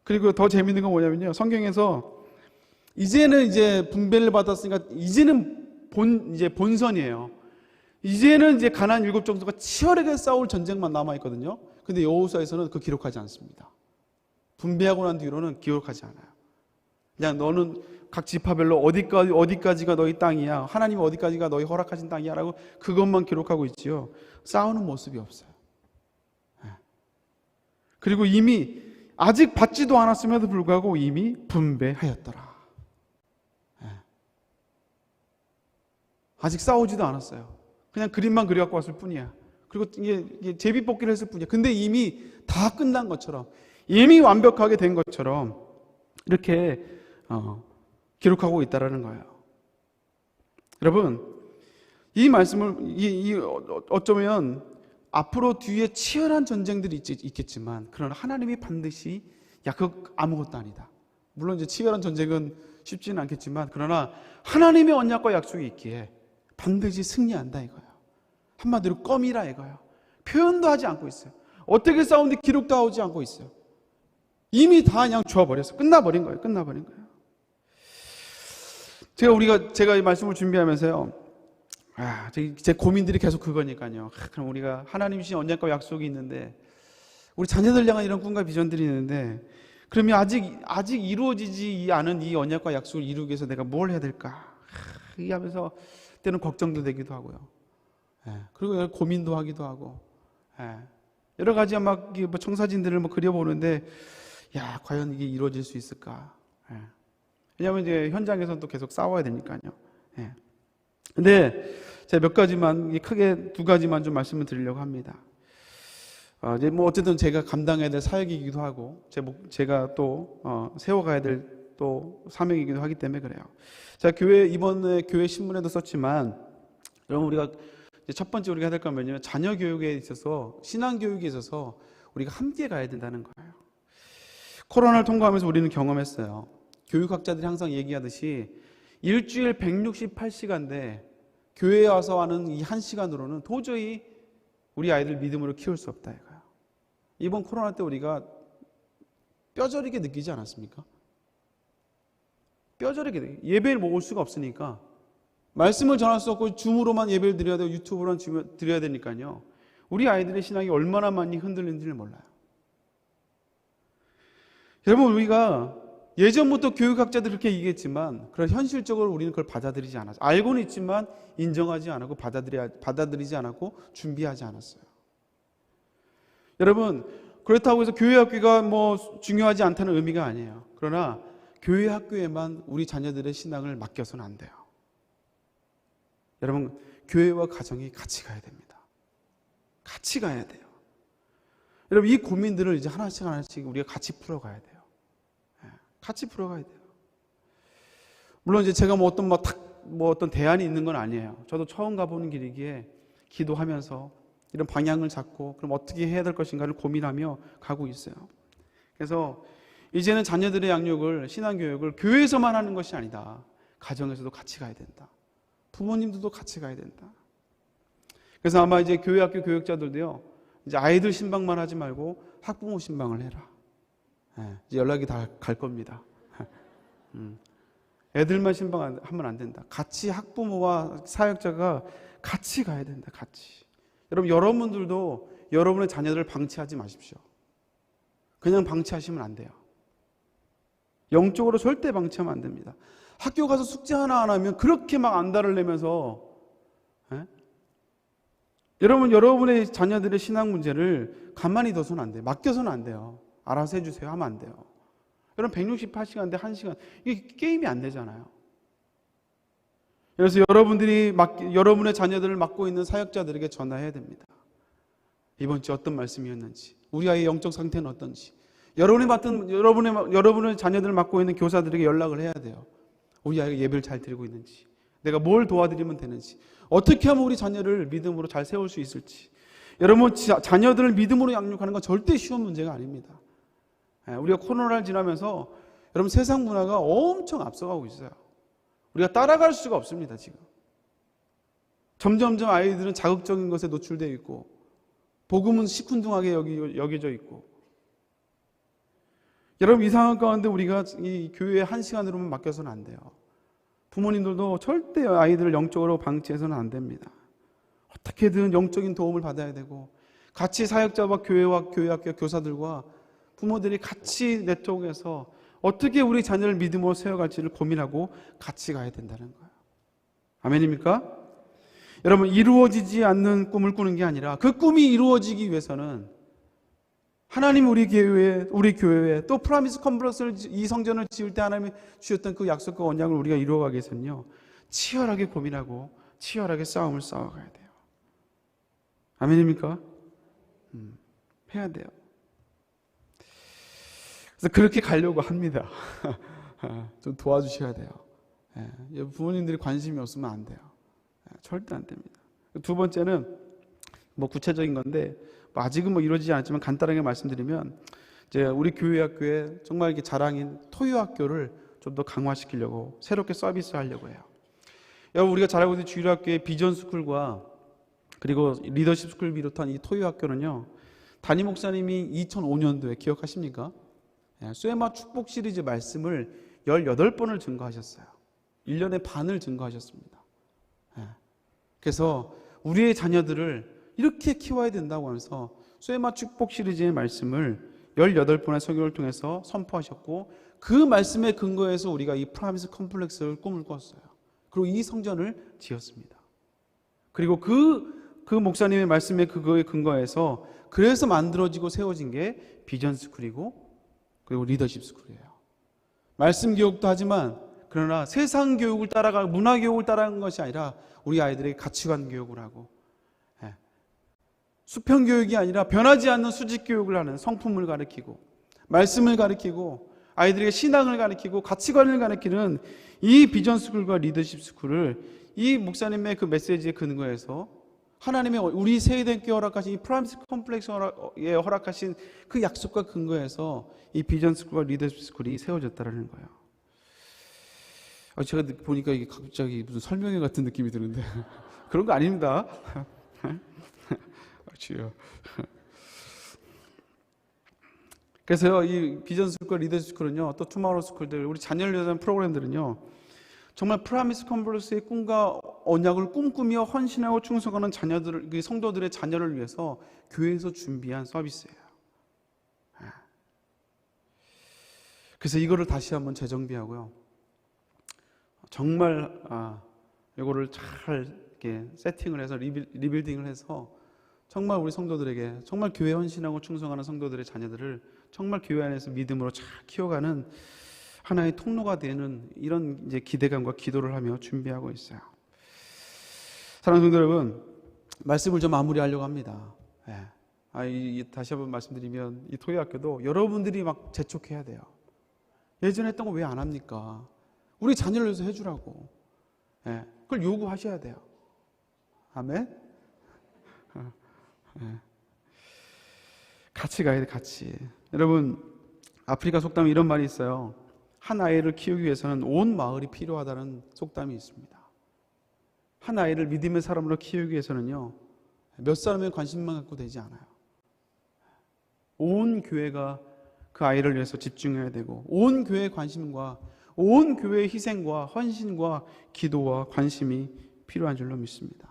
그리고 더 재밌는 건 뭐냐면요, 성경에서 이제는 이제 분배를 받았으니까 이제는 본선이에요. 이제는 이제 가나안 7족속과 치열하게 싸울 전쟁만 남아 있거든요. 근데 여호수아에서는 그 기록하지 않습니다. 분배하고 난 뒤로는 기록하지 않아요. 그냥 너는 각 지파별로 어디까지가 너희 땅이야, 하나님이 어디까지가 너희 허락하신 땅이야라고 그것만 기록하고 있지요. 싸우는 모습이 없어요. 그리고 이미 아직 받지도 않았음에도 불구하고 이미 분배하였더라. 아직 싸우지도 않았어요. 그냥 그림만 그려갖고 왔을 뿐이야. 그리고 이게 제비 뽑기를 했을 뿐이야. 근데 이미 다 끝난 것처럼, 이미 완벽하게 된 것처럼 이렇게 기록하고 있다라는 거예요. 여러분, 이 말씀을 어쩌면 앞으로 뒤에 치열한 전쟁들이 있겠지만, 그러나 하나님이 반드시 그거 아무것도 아니다. 물론 이제 치열한 전쟁은 쉽지는 않겠지만, 그러나 하나님의 언약과 약속이 있기에 반드시 승리한다 이거예요. 한마디로 껌이라 이거예요. 표현도 하지 않고 있어요. 어떻게 싸우는데 기록도 하지 않고 있어요. 이미 다 그냥 주어버렸어요. 끝나버린 거예요. 제가 이 말씀을 준비하면서요, 제 고민들이 계속 그거니까요. 그럼 우리가 하나님 주신 언약과 약속이 있는데, 우리 자녀들 향한 이런 꿈과 비전들이 있는데, 그러면 아직 이루어지지 않은 이 언약과 약속을 이루기 위해서 내가 뭘 해야 될까? 이 하면서 때는 걱정도 되기도 하고요. 그리고 고민도 하기도 하고, 여러 가지 막 청사진들을 그려보는데, 과연 이게 이루어질 수 있을까? 왜냐하면 이제 현장에서는 또 계속 싸워야 되니까요. 근데 제가 몇 가지만, 크게 두 가지만 좀 말씀을 드리려고 합니다. 이제 어쨌든 제가 감당해야 될 사역이기도 하고, 제가 또 세워가야 될 또 사명이기도 하기 때문에 그래요. 제가 이번에 교회 신문에도 썼지만, 여러분 우리가 첫 번째 우리가 해야 될 건 뭐냐면, 자녀 교육에 있어서, 신앙 교육에 있어서 우리가 함께 가야 된다는 거예요. 코로나를 통과하면서 우리는 경험했어요. 교육학자들이 항상 얘기하듯이 일주일 168시간대 교회에 와서 하는 이 1시간으로는 도저히 우리 아이들 믿음으로 키울 수 없다 이거예요. 이번 코로나 때 우리가 뼈저리게 느끼지 않았습니까? 뼈저리게 예배를 먹을 수가 없으니까 말씀을 전할 수 없고 줌으로만 예배를 드려야 되고 유튜브로만 드려야 되니까요. 우리 아이들의 신앙이 얼마나 많이 흔들리는지를 몰라요. 여러분, 우리가 예전부터 교육학자들이 그렇게 얘기했지만, 그런 현실적으로 우리는 그걸 받아들이지 않았어요. 알고는 있지만 인정하지 않았고 받아들이지 않았고 준비하지 않았어요. 여러분, 그렇다고 해서 교회 학교가 중요하지 않다는 의미가 아니에요. 그러나 교회 학교에만 우리 자녀들의 신앙을 맡겨서는 안 돼요. 여러분, 교회와 가정이 같이 가야 됩니다. 같이 가야 돼요. 여러분, 이 고민들을 이제 하나씩 하나씩 우리가 같이 풀어가야 돼요. 같이 풀어가야 돼요. 물론 이제 제가 뭐 어떤 대안이 있는 건 아니에요. 저도 처음 가보는 길이기에 기도하면서 이런 방향을 잡고 그럼 어떻게 해야 될 것인가를 고민하며 가고 있어요. 그래서 이제는 자녀들의 양육을, 신앙교육을 교회에서만 하는 것이 아니다. 가정에서도 같이 가야 된다. 부모님들도 같이 가야 된다. 그래서 아마 이제 교회 학교 교육자들도요, 이제 아이들 신방만 하지 말고 학부모 신방을 해라. 이제 연락이 다 갈 겁니다. 애들만 신방하면 안 된다. 같이 학부모와 사역자가 같이 가야 된다. 같이. 여러분, 여러분들도 여러분의 자녀들을 방치하지 마십시오. 그냥 방치하시면 안 돼요. 영적으로 절대 방치하면 안 됩니다. 학교 가서 숙제 하나 안 하면 그렇게 막 안달을 내면서 여러분의 자녀들의 신앙 문제를 가만히 둬서는 안 돼요. 맡겨서는 안 돼요. 알아서 해주세요 하면 안 돼요. 여러분, 168시간인데 1시간, 이게 게임이 안 되잖아요. 그래서 여러분의 자녀들을 맡고 있는 사역자들에게 전화해야 됩니다. 이번 주 어떤 말씀이었는지, 우리 아이의 영적 상태는 어떤지, 여러분의 자녀들을 맡고 있는 교사들에게 연락을 해야 돼요. 우리 아이가 예배를 잘 드리고 있는지, 내가 뭘 도와드리면 되는지, 어떻게 하면 우리 자녀를 믿음으로 잘 세울 수 있을지. 여러분, 자녀들을 믿음으로 양육하는 건 절대 쉬운 문제가 아닙니다. 우리가 코로나를 지나면서 여러분, 세상 문화가 엄청 앞서가고 있어요. 우리가 따라갈 수가 없습니다. 지금 점점점 아이들은 자극적인 것에 노출되어 있고, 복음은 시큰둥하게 여겨져 있고. 여러분, 이 상황 가운데 우리가 이 교회에 1시간으로만 맡겨서는 안 돼요. 부모님들도 절대 아이들을 영적으로 방치해서는 안 됩니다. 어떻게든 영적인 도움을 받아야 되고, 같이 사역자와 교회와 교회학교 교사들과 부모들이 같이 네트워크에서 어떻게 우리 자녀를 믿음으로 세워갈지를 고민하고 같이 가야 된다는 거예요. 아멘입니까? 여러분, 이루어지지 않는 꿈을 꾸는 게 아니라 그 꿈이 이루어지기 위해서는 하나님 우리 교회에 또 프라미스 컴플렉스를, 이 성전을 지을 때 하나님이 주셨던 그 약속과 언약을 우리가 이루어가기 위해서는요, 치열하게 고민하고 치열하게 싸움을 싸워가야 돼요. 아멘입니까? 해야 돼요. 그래서 그렇게 가려고 합니다. 좀 도와주셔야 돼요. 부모님들이 관심이 없으면 안 돼요. 절대 안 됩니다. 두 번째는 뭐 구체적인 건데, 아직은 이루어지지 않았지만 간단하게 말씀드리면, 이제 우리 교회 학교에 정말 이렇게 자랑인 토요 학교를 좀 더 강화시키려고 새롭게 서비스하려고 해요. 여러분, 우리가 잘 알고 있는 주일 학교의 비전 스쿨과 그리고 리더십 스쿨 비롯한 이 토요 학교는요, 담임 목사님이 2005년도에 기억하십니까? 쇠마 축복 시리즈 말씀을 18번을 증거하셨어요. 1년에 반을 증거하셨습니다. 그래서 우리의 자녀들을 이렇게 키워야 된다고 하면서 쇠마 축복 시리즈의 말씀을 18번의 설교를 통해서 선포하셨고, 그 말씀에 근거해서 우리가 이 프라미스 컴플렉스를 꿈을 꿨어요. 그리고 이 성전을 지었습니다. 그리고 그 목사님의 말씀에 그거에 근거해서 그래서 만들어지고 세워진 게 비전 스쿨이고 그리고 리더십 스쿨이에요. 말씀 교육도 하지만, 그러나 세상 교육을 따라가고 문화 교육을 따라가는 것이 아니라 우리 아이들에게 가치관 교육을 하고, 수평 교육이 아니라 변하지 않는 수직 교육을 하는, 성품을 가르치고 말씀을 가르치고 아이들에게 신앙을 가르치고 가치관을 가르치는 이 비전 스쿨과 리더십 스쿨을 이 목사님의 그 메시지에 근거해서 하나님의 우리 세대께 허락하신 이 프라미스 컴플렉스에 허락하신 그 약속과 근거해서 이 비전 스쿨과 리더십 스쿨이 세워졌다는 거예요. 제가 보니까 이게 갑자기 무슨 설명회 같은 느낌이 드는데 그런 거 아닙니다. 주여. 그래서요, 이 비전 스쿨과 리더십 스쿨은요, 또 투마로우 스쿨들, 우리 자녀를 위한 프로그램들은요, 정말 프라미스 컴플렉스의 꿈과 언약을 꿈꾸며 헌신하고 충성하는 성도들의 자녀를 위해서 교회에서 준비한 서비스예요. 그래서 이거를 다시 한번 재정비하고요, 정말 이거를 잘 이렇게 세팅을 해서 리빌딩을 해서 정말 우리 성도들에게, 정말 교회 헌신하고 충성하는 성도들의 자녀들을 정말 교회 안에서 믿음으로 잘 키워가는 하나의 통로가 되는 이런 이제 기대감과 기도를 하며 준비하고 있어요. 사랑하는 성도 여러분, 말씀을 좀 마무리하려고 합니다. 다시 한번 말씀드리면 이 토요학교도 여러분들이 막 재촉해야 돼요. 예전에 했던 거 왜 안 합니까? 우리 자녀를 위해서 해주라고. 그걸 요구하셔야 돼요. 아멘? 같이 가야 돼, 같이. 여러분, 아프리카 속담에 이런 말이 있어요. 한 아이를 키우기 위해서는 온 마을이 필요하다는 속담이 있습니다. 한 아이를 믿음의 사람으로 키우기 위해서는요, 몇 사람의 관심만 갖고 되지 않아요. 온 교회가 그 아이를 위해서 집중해야 되고, 온 교회의 관심과 온 교회의 희생과 헌신과 기도와 관심이 필요한 줄로 믿습니다.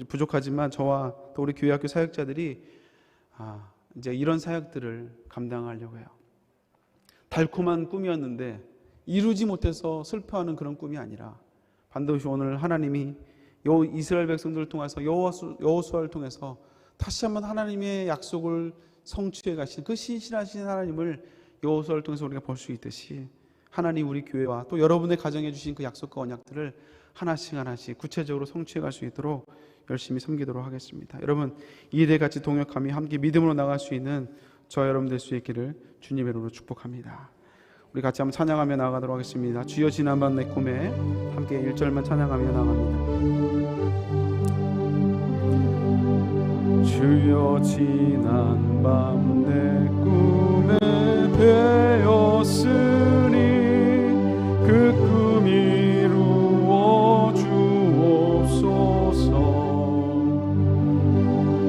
부족하지만 저와 또 우리 교회학교 사역자들이 이제 이런 사역들을 감당하려고 해요. 달콤한 꿈이었는데 이루지 못해서 슬퍼하는 그런 꿈이 아니라 반드시 오늘 하나님이 이스라엘 백성들을 통해서 여호수아를 통해서 다시 한번 하나님의 약속을 성취해 가신 그 신실하신 하나님을 여호수아를 통해서 우리가 볼 수 있듯이 하나님 우리 교회와 또 여러분의 가정에 주신 그 약속과 언약들을 하나씩 구체적으로 성취해 갈 수 있도록 열심히 섬기도록 하겠습니다. 여러분, 이 일에 같이 동역하며 함께 믿음으로 나갈 수 있는 저와 여러분 될 수 있기를 주님의 이름으로 축복합니다. 우리 같이 한번 찬양하며 나가도록 하겠습니다. 주여 지난 밤 내 꿈에 함께 1절만 찬양하며 나갑니다. 주여 지난 밤 내 꿈에 배었으니 그 꿈 이루어 주옵소서.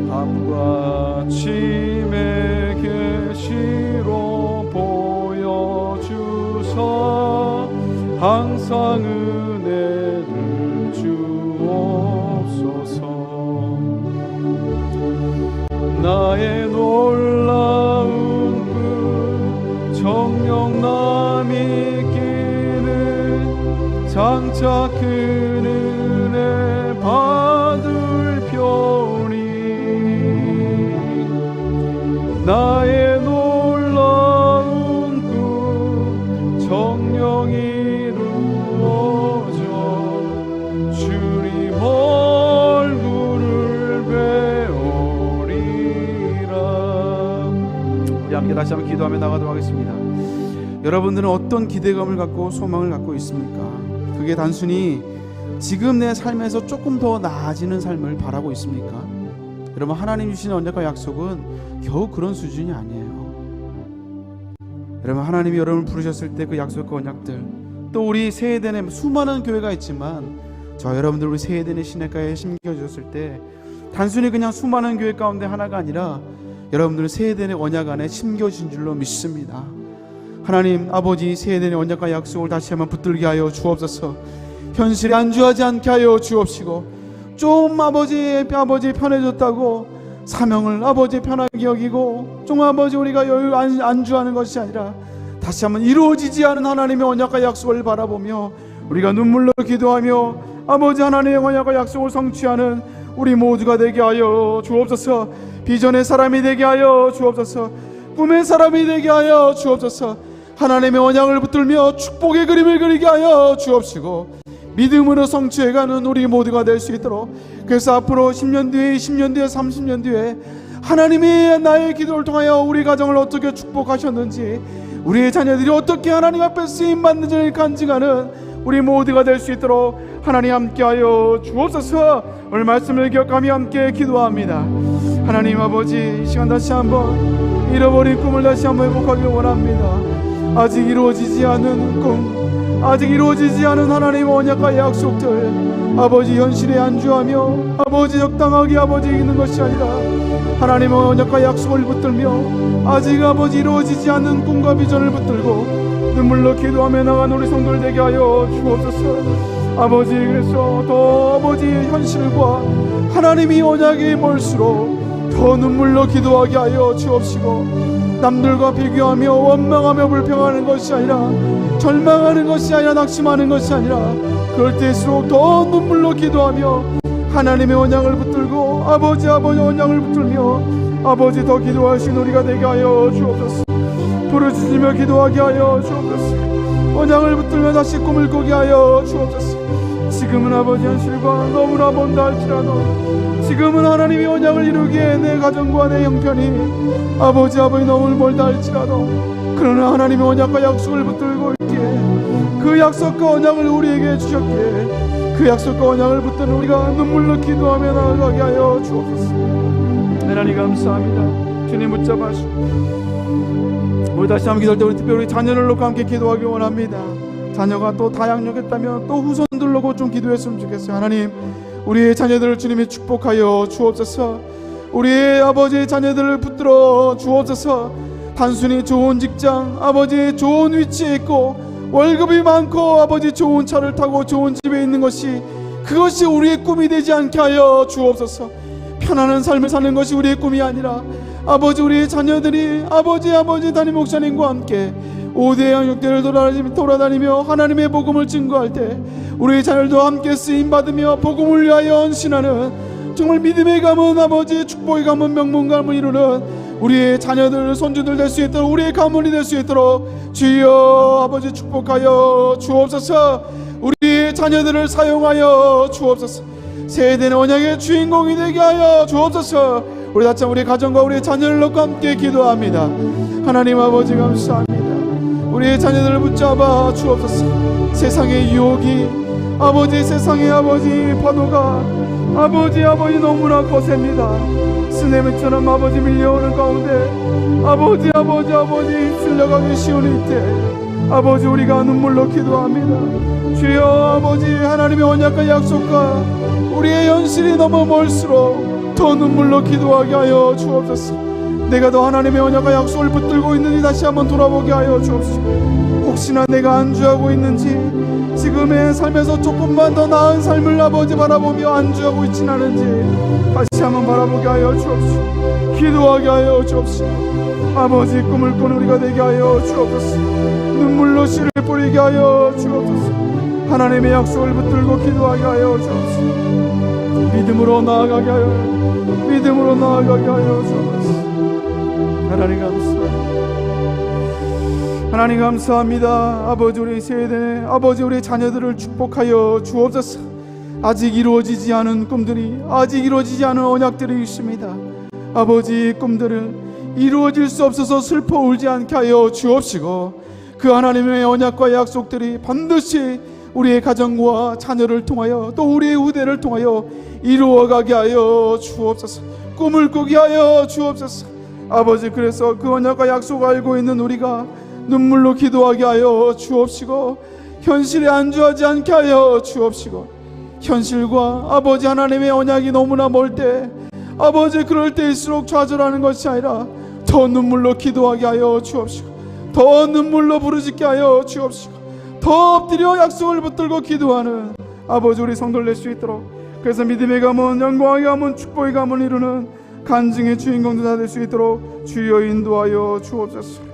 밤과 아침에 계시로 보여주사 항상 은혜를 주옵소서. 나의 놀라운 꿈 정녕 남이 있기를 장차 그 은혜 받을 표니. 나의 놀라운 꿈 정녕 이루어져 주님 얼굴을 배우리라. 우리 함께 다시 한번 기도하며 나가도록 하겠습니다. 여러분들은 어떤 기대감을 갖고 소망을 갖고 있습니까? 그게 단순히 지금 내 삶에서 조금 더 나아지는 삶을 바라고 있습니까? 여러분, 하나님 주신 언약과 약속은 겨우 그런 수준이 아니에요. 여러분, 하나님이 여러분을 부르셨을 때 그 약속과 언약들, 또 우리 세해대 내 수많은 교회가 있지만 저 여러분들 우리 세해대 내 시내가에 심겨주셨을 때 단순히 그냥 수많은 교회 가운데 하나가 아니라 여러분들은 세해대 내 언약 안에 심겨진 줄로 믿습니다. 하나님 아버지, 세해대 내 언약과 약속을 다시 한번 붙들게 하여 주옵소서. 현실에 안주하지 않게 하여 주옵시고, 좀 아버지 편해졌다고 사명을 아버지 편하게 여기고 좀 아버지 우리가 여유 안주하는 것이 아니라 다시 한번 이루어지지 않은 하나님의 언약과 약속을 바라보며 우리가 눈물로 기도하며 아버지 하나님의 언약과 약속을 성취하는 우리 모두가 되게 하여 주옵소서. 비전의 사람이 되게 하여 주옵소서. 꿈의 사람이 되게 하여 주옵소서. 하나님의 언약을 붙들며 축복의 그림을 그리게 하여 주옵시고 믿음으로 성취해가는 우리 모두가 될 수 있도록, 그래서 앞으로 10년 뒤에 20년 뒤에 30년 뒤에 하나님이 나의 기도를 통하여 우리 가정을 어떻게 축복하셨는지, 우리의 자녀들이 어떻게 하나님 앞에 쓰임받는지를 간증하는 우리 모두가 될 수 있도록 하나님 함께하여 주옵소서. 오늘 말씀을 기억하며 함께 기도합니다. 하나님 아버지, 이 시간 다시 한번 잃어버린 꿈을 다시 한번 회복하길 원합니다. 아직 이루어지지 않은 꿈, 아직 이루어지지 않은 하나님의 언약과 약속들, 아버지 현실에 안주하며 아버지 적당하게 아버지 있는 것이 아니라 하나님의 언약과 약속을 붙들며 아직 아버지 이루어지지 않는 꿈과 비전을 붙들고 눈물로 기도하며 나간 우리 성도들 되게 하여 주옵소서. 아버지, 그래서 더 아버지 현실과 하나님이 언약이 멀수록 더 눈물로 기도하게 하여 주옵시고, 남들과 비교하며 원망하며 불평하는 것이 아니라, 절망하는 것이 아니라, 낙심하는 것이 아니라, 그럴 때일수록 더 눈물로 기도하며 하나님의 언약을 붙들고 아버지 언약을 붙들며 아버지 더 기도하신 우리가 되게 하여 주옵소서. 부르짖으며 기도하게 하여 주옵소서. 언약을 붙들며 다시 꿈을 꾸게 하여 주옵소서. 지금은 아버지 현실과 너무나 먼다 할지라도 지금은 하나님이 언약을 이루기에 내 가정과 내 형편이 아버지 너무 멀다 할지라도 그러나 하나님의 언약과 약속을 붙들고 있기에 그 약속과 언약을 우리에게 주셨기에 그 약속과 언약을 붙든 우리가 눈물로 기도하며 나아가게 하여 주옵소서. 하나님 감사합니다. 주님 붙잡아 주시고 우리 다시 한번 기도할 때 우리 특별히 우리 자녀를 놓고 함께 기도하기 원합니다. 자녀가 또 다양력했다면 또 후손들로 곧 좀 기도했으면 좋겠어요. 하나님 우리의 자녀들을 주님이 축복하여 주옵소서. 우리의 아버지의 자녀들을 붙들어 주옵소서. 단순히 좋은 직장, 아버지 좋은 위치에 있고 월급이 많고 아버지 좋은 차를 타고 좋은 집에 있는 것이 그것이 우리의 꿈이 되지 않게 하여 주옵소서. 편안한 삶을 사는 것이 우리의 꿈이 아니라 아버지 우리의 자녀들이 아버지 담임 목사님과 함께 5대 양육대를 돌아다니며 하나님의 복음을 증거할 때 우리의 자녀들도 함께 쓰임받으며 복음을 위하여 헌신하는 정말 믿음의 가문 아버지 축복의 가문 명문가문을 이루는 우리의 자녀들 손주들 될 수 있도록 우리의 가문이 될 수 있도록 주여 아버지 축복하여 주옵소서. 우리의 자녀들을 사용하여 주옵소서. 세대는 언약의 주인공이 되게 하여 주옵소서. 우리 다시 우리 가정과 우리의 자녀를 놓고 함께 기도합니다. 하나님 아버지 감사합니다. 우리의 자녀들을 붙잡아 주옵소서. 세상의 유혹이 아버지 세상의 아버지 파도가 아버지 너무나 거셉니다. 스네미처럼 아버지 밀려오는 가운데 아버지 쓸려가기 쉬운 이때 아버지 우리가 눈물로 기도합니다. 주여 아버지 하나님의 언약과 약속과 우리의 현실이 너무 멀수록 더 눈물로 기도하게 하여 주옵소서. 내가 더 하나님의 언약과 약속을 붙들고 있는지 다시 한번 돌아보게 하여 주옵소서. 혹시나 내가 안주하고 있는지 지금의 삶에서 조금만 더 나은 삶을 아버지 바라보며 안주하고 있진 않은지 다시 한번 바라보게 하여 주옵소서. 기도하게 하여 주옵소서. 아버지 꿈을 꾸는 우리가 되게 하여 주옵소서. 눈물로 씨를 뿌리게 하여 주옵소서. 하나님의 약속을 붙들고 기도하게 하여 주옵소서. 믿음으로 나아가게 하여 주옵소서. 하나님 감사합니다. 하나님 감사합니다. 아버지 우리 세대 아버지 우리 자녀들을 축복하여 주옵소서. 아직 이루어지지 않은 꿈들이 아직 이루어지지 않은 언약들이 있습니다. 아버지 꿈들을 이루어질 수 없어서 슬퍼 울지 않게 하여 주옵시고 그 하나님의 언약과 약속들이 반드시 우리의 가정과 자녀를 통하여 또 우리의 후대를 통하여 이루어가게 하여 주옵소서. 꿈을 꾸게 하여 주옵소서. 아버지 그래서 그 언약과 약속을 알고 있는 우리가 눈물로 기도하게 하여 주옵시고 현실에 안주하지 않게 하여 주옵시고 현실과 아버지 하나님의 언약이 너무나 멀 때 아버지 그럴 때일수록 좌절하는 것이 아니라 더 눈물로 기도하게 하여 주옵시고 더 눈물로 부르짖게 하여 주옵시고 더 엎드려 약속을 붙들고 기도하는 아버지 우리 성도를 낼 수 있도록 그래서 믿음의 가문 영광의 가문 축복의 가문 이루는 간증의 주인공도 다 될 수 있도록 주여 인도하여 주옵소서.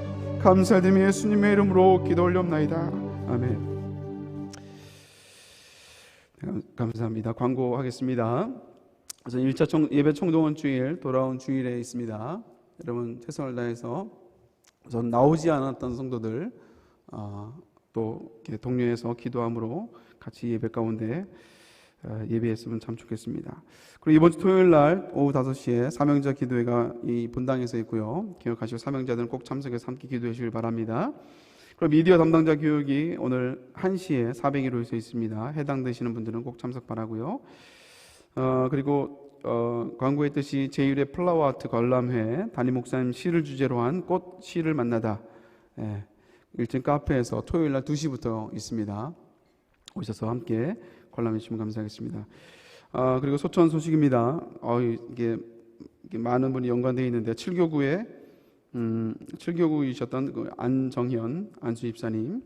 감사드리며 예수님의 이름으로 기도 올려옵나이다. 아멘. 감사합니다. 광고하겠습니다. 그래서 1차 예배 총동원 주일 돌아온 주일에 있습니다. 여러분 최선을 다해서 우선 나오지 않았던 성도들 또 이렇게 독려해서 기도함으로 같이 예배 가운데 예배했으면 참 좋겠습니다. 그리고 이번 주 토요일 날 오후 5시에 사명자 기도회가 이 본당에서 있고요. 기억하시고 사명자들은 꼭 참석해서 함께 기도해 주길 바랍니다. 그럼 미디어 담당자 교육이 오늘 1시에 401호에서 있습니다. 해당되시는 분들은 꼭 참석 바라고요. 그리고 광고했듯이 제1회 플라워 아트 관람회 담임 목사님 시를 주제로 한 꽃 시를 만나다 1층 카페에서 토요일 날 2시부터 있습니다. 오셔서 함께 관람해 주시면 감사하겠습니다. 그리고 소천 소식입니다. 이게 많은 분이 연관되어 있는데 7교구이셨던 그 안정현 안수집사님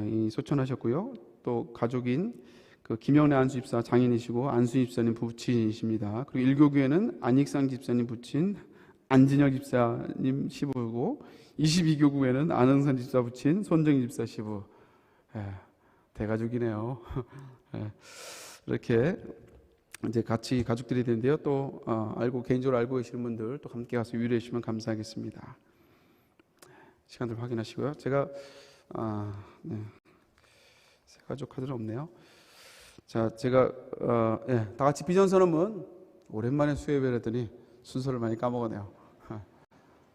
이 소천하셨고요. 또 가족인 그 김영래 안수집사 장인이시고 안수집사님 부친이십니다. 그리고 1교구에는 안익상 집사님 부친 안진혁 집사님 시부고 22교구에는 안흥선 집사 부친 손정희 집사 시부. 대가족이네요. 이렇게 이제 같이 가족들이 되는데요. 또 개인적으로 알고 계시는 분들 또 함께 가서 위로해 주시면 감사하겠습니다. 시간들 확인하시고요. 제가 네. 새 가족 카드는 없네요. 자, 제가 다 같이 비전 선언문 오랜만에 수요예배를 했더니 순서를 많이 까먹었네요.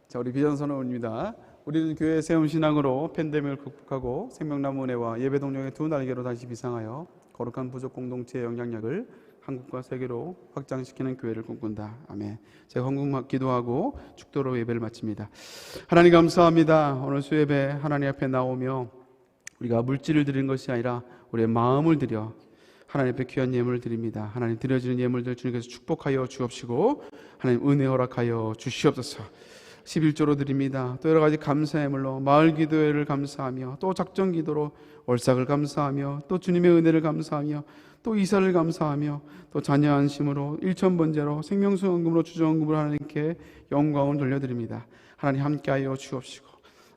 자, 우리 비전 선언문입니다. 우리는 교회 세움 신앙으로 팬데믹을 극복하고 생명나무 은혜와 예배 동력의 두 날개로 다시 비상하여 거룩한 부족 공동체의 영향력을 한국과 세계로 확장시키는 교회를 꿈꾼다. 아멘. 제가 헌금 기도하고 축도로 예배를 마칩니다. 하나님 감사합니다. 오늘 수예배 하나님 앞에 나오며 우리가 물질을 드리는 것이 아니라 우리의 마음을 드려 하나님 앞에 귀한 예물을 드립니다. 하나님 드려지는 예물들 주님께서 축복하여 주옵시고 하나님 은혜 허락하여 주시옵소서. 11조로 드립니다. 또 여러 가지 감사의 물로 마을 기도회를 감사하며 또 작정 기도로 월삭을 감사하며 또 주님의 은혜를 감사하며 또 이사를 감사하며 또 자녀 안심으로 1,000번제로 생명수헌금으로 주정금으로 하나님께 영광을 돌려드립니다. 하나님 함께하여 주옵시고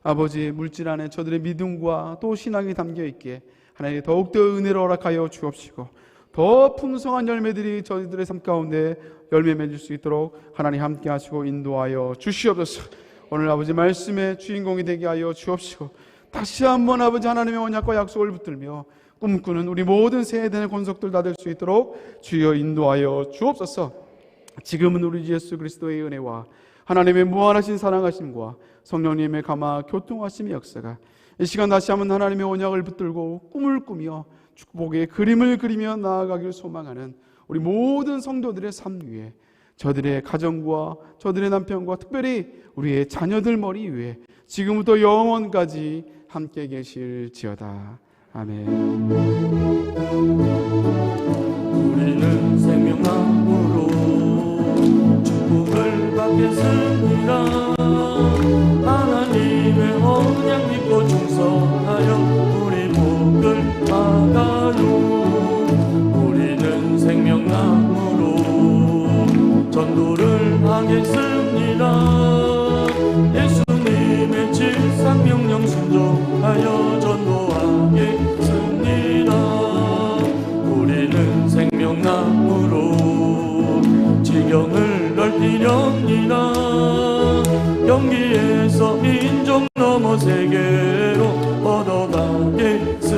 아버지 물질 안에 저들의 믿음과 또 신앙이 담겨있기에 하나님 더욱더 은혜를 허락하여 주옵시고 더 풍성한 열매들이 저희들의 삶 가운데 열매 맺을 수 있도록 하나님 함께 하시고 인도하여 주시옵소서. 오늘 아버지 말씀의 주인공이 되게 하여 주옵시고 다시 한번 아버지 하나님의 언약과 약속을 붙들며 꿈꾸는 우리 모든 세대의 권속들 다 될 수 있도록 주여 인도하여 주옵소서. 지금은 우리 주 예수 그리스도의 은혜와 하나님의 무한하신 사랑하심과 성령님의 감화 교통하심의 역사가 이 시간 다시 한번 하나님의 언약을 붙들고 꿈을 꾸며 축복의 그림을 그리며 나아가길 소망하는 우리 모든 성도들의 삶 위에 저들의 가정과 저들의 남편과 특별히 우리의 자녀들 머리 위에 지금부터 영원까지 함께 계실지어다. 아멘. 우리는 생명나무로 축복을 받겠습니다. 하나님의 언약 믿고 충성하여 우리 복을 받아요. 우리는 생명나무로 전도를 하겠습니다. 예수님의 질상명령 순종하여 전도하겠습니다. 우리는 생명나무로 지경을 넓히렵니다. 경기에서 인종 넘어 세계로 뻗어가겠습니다.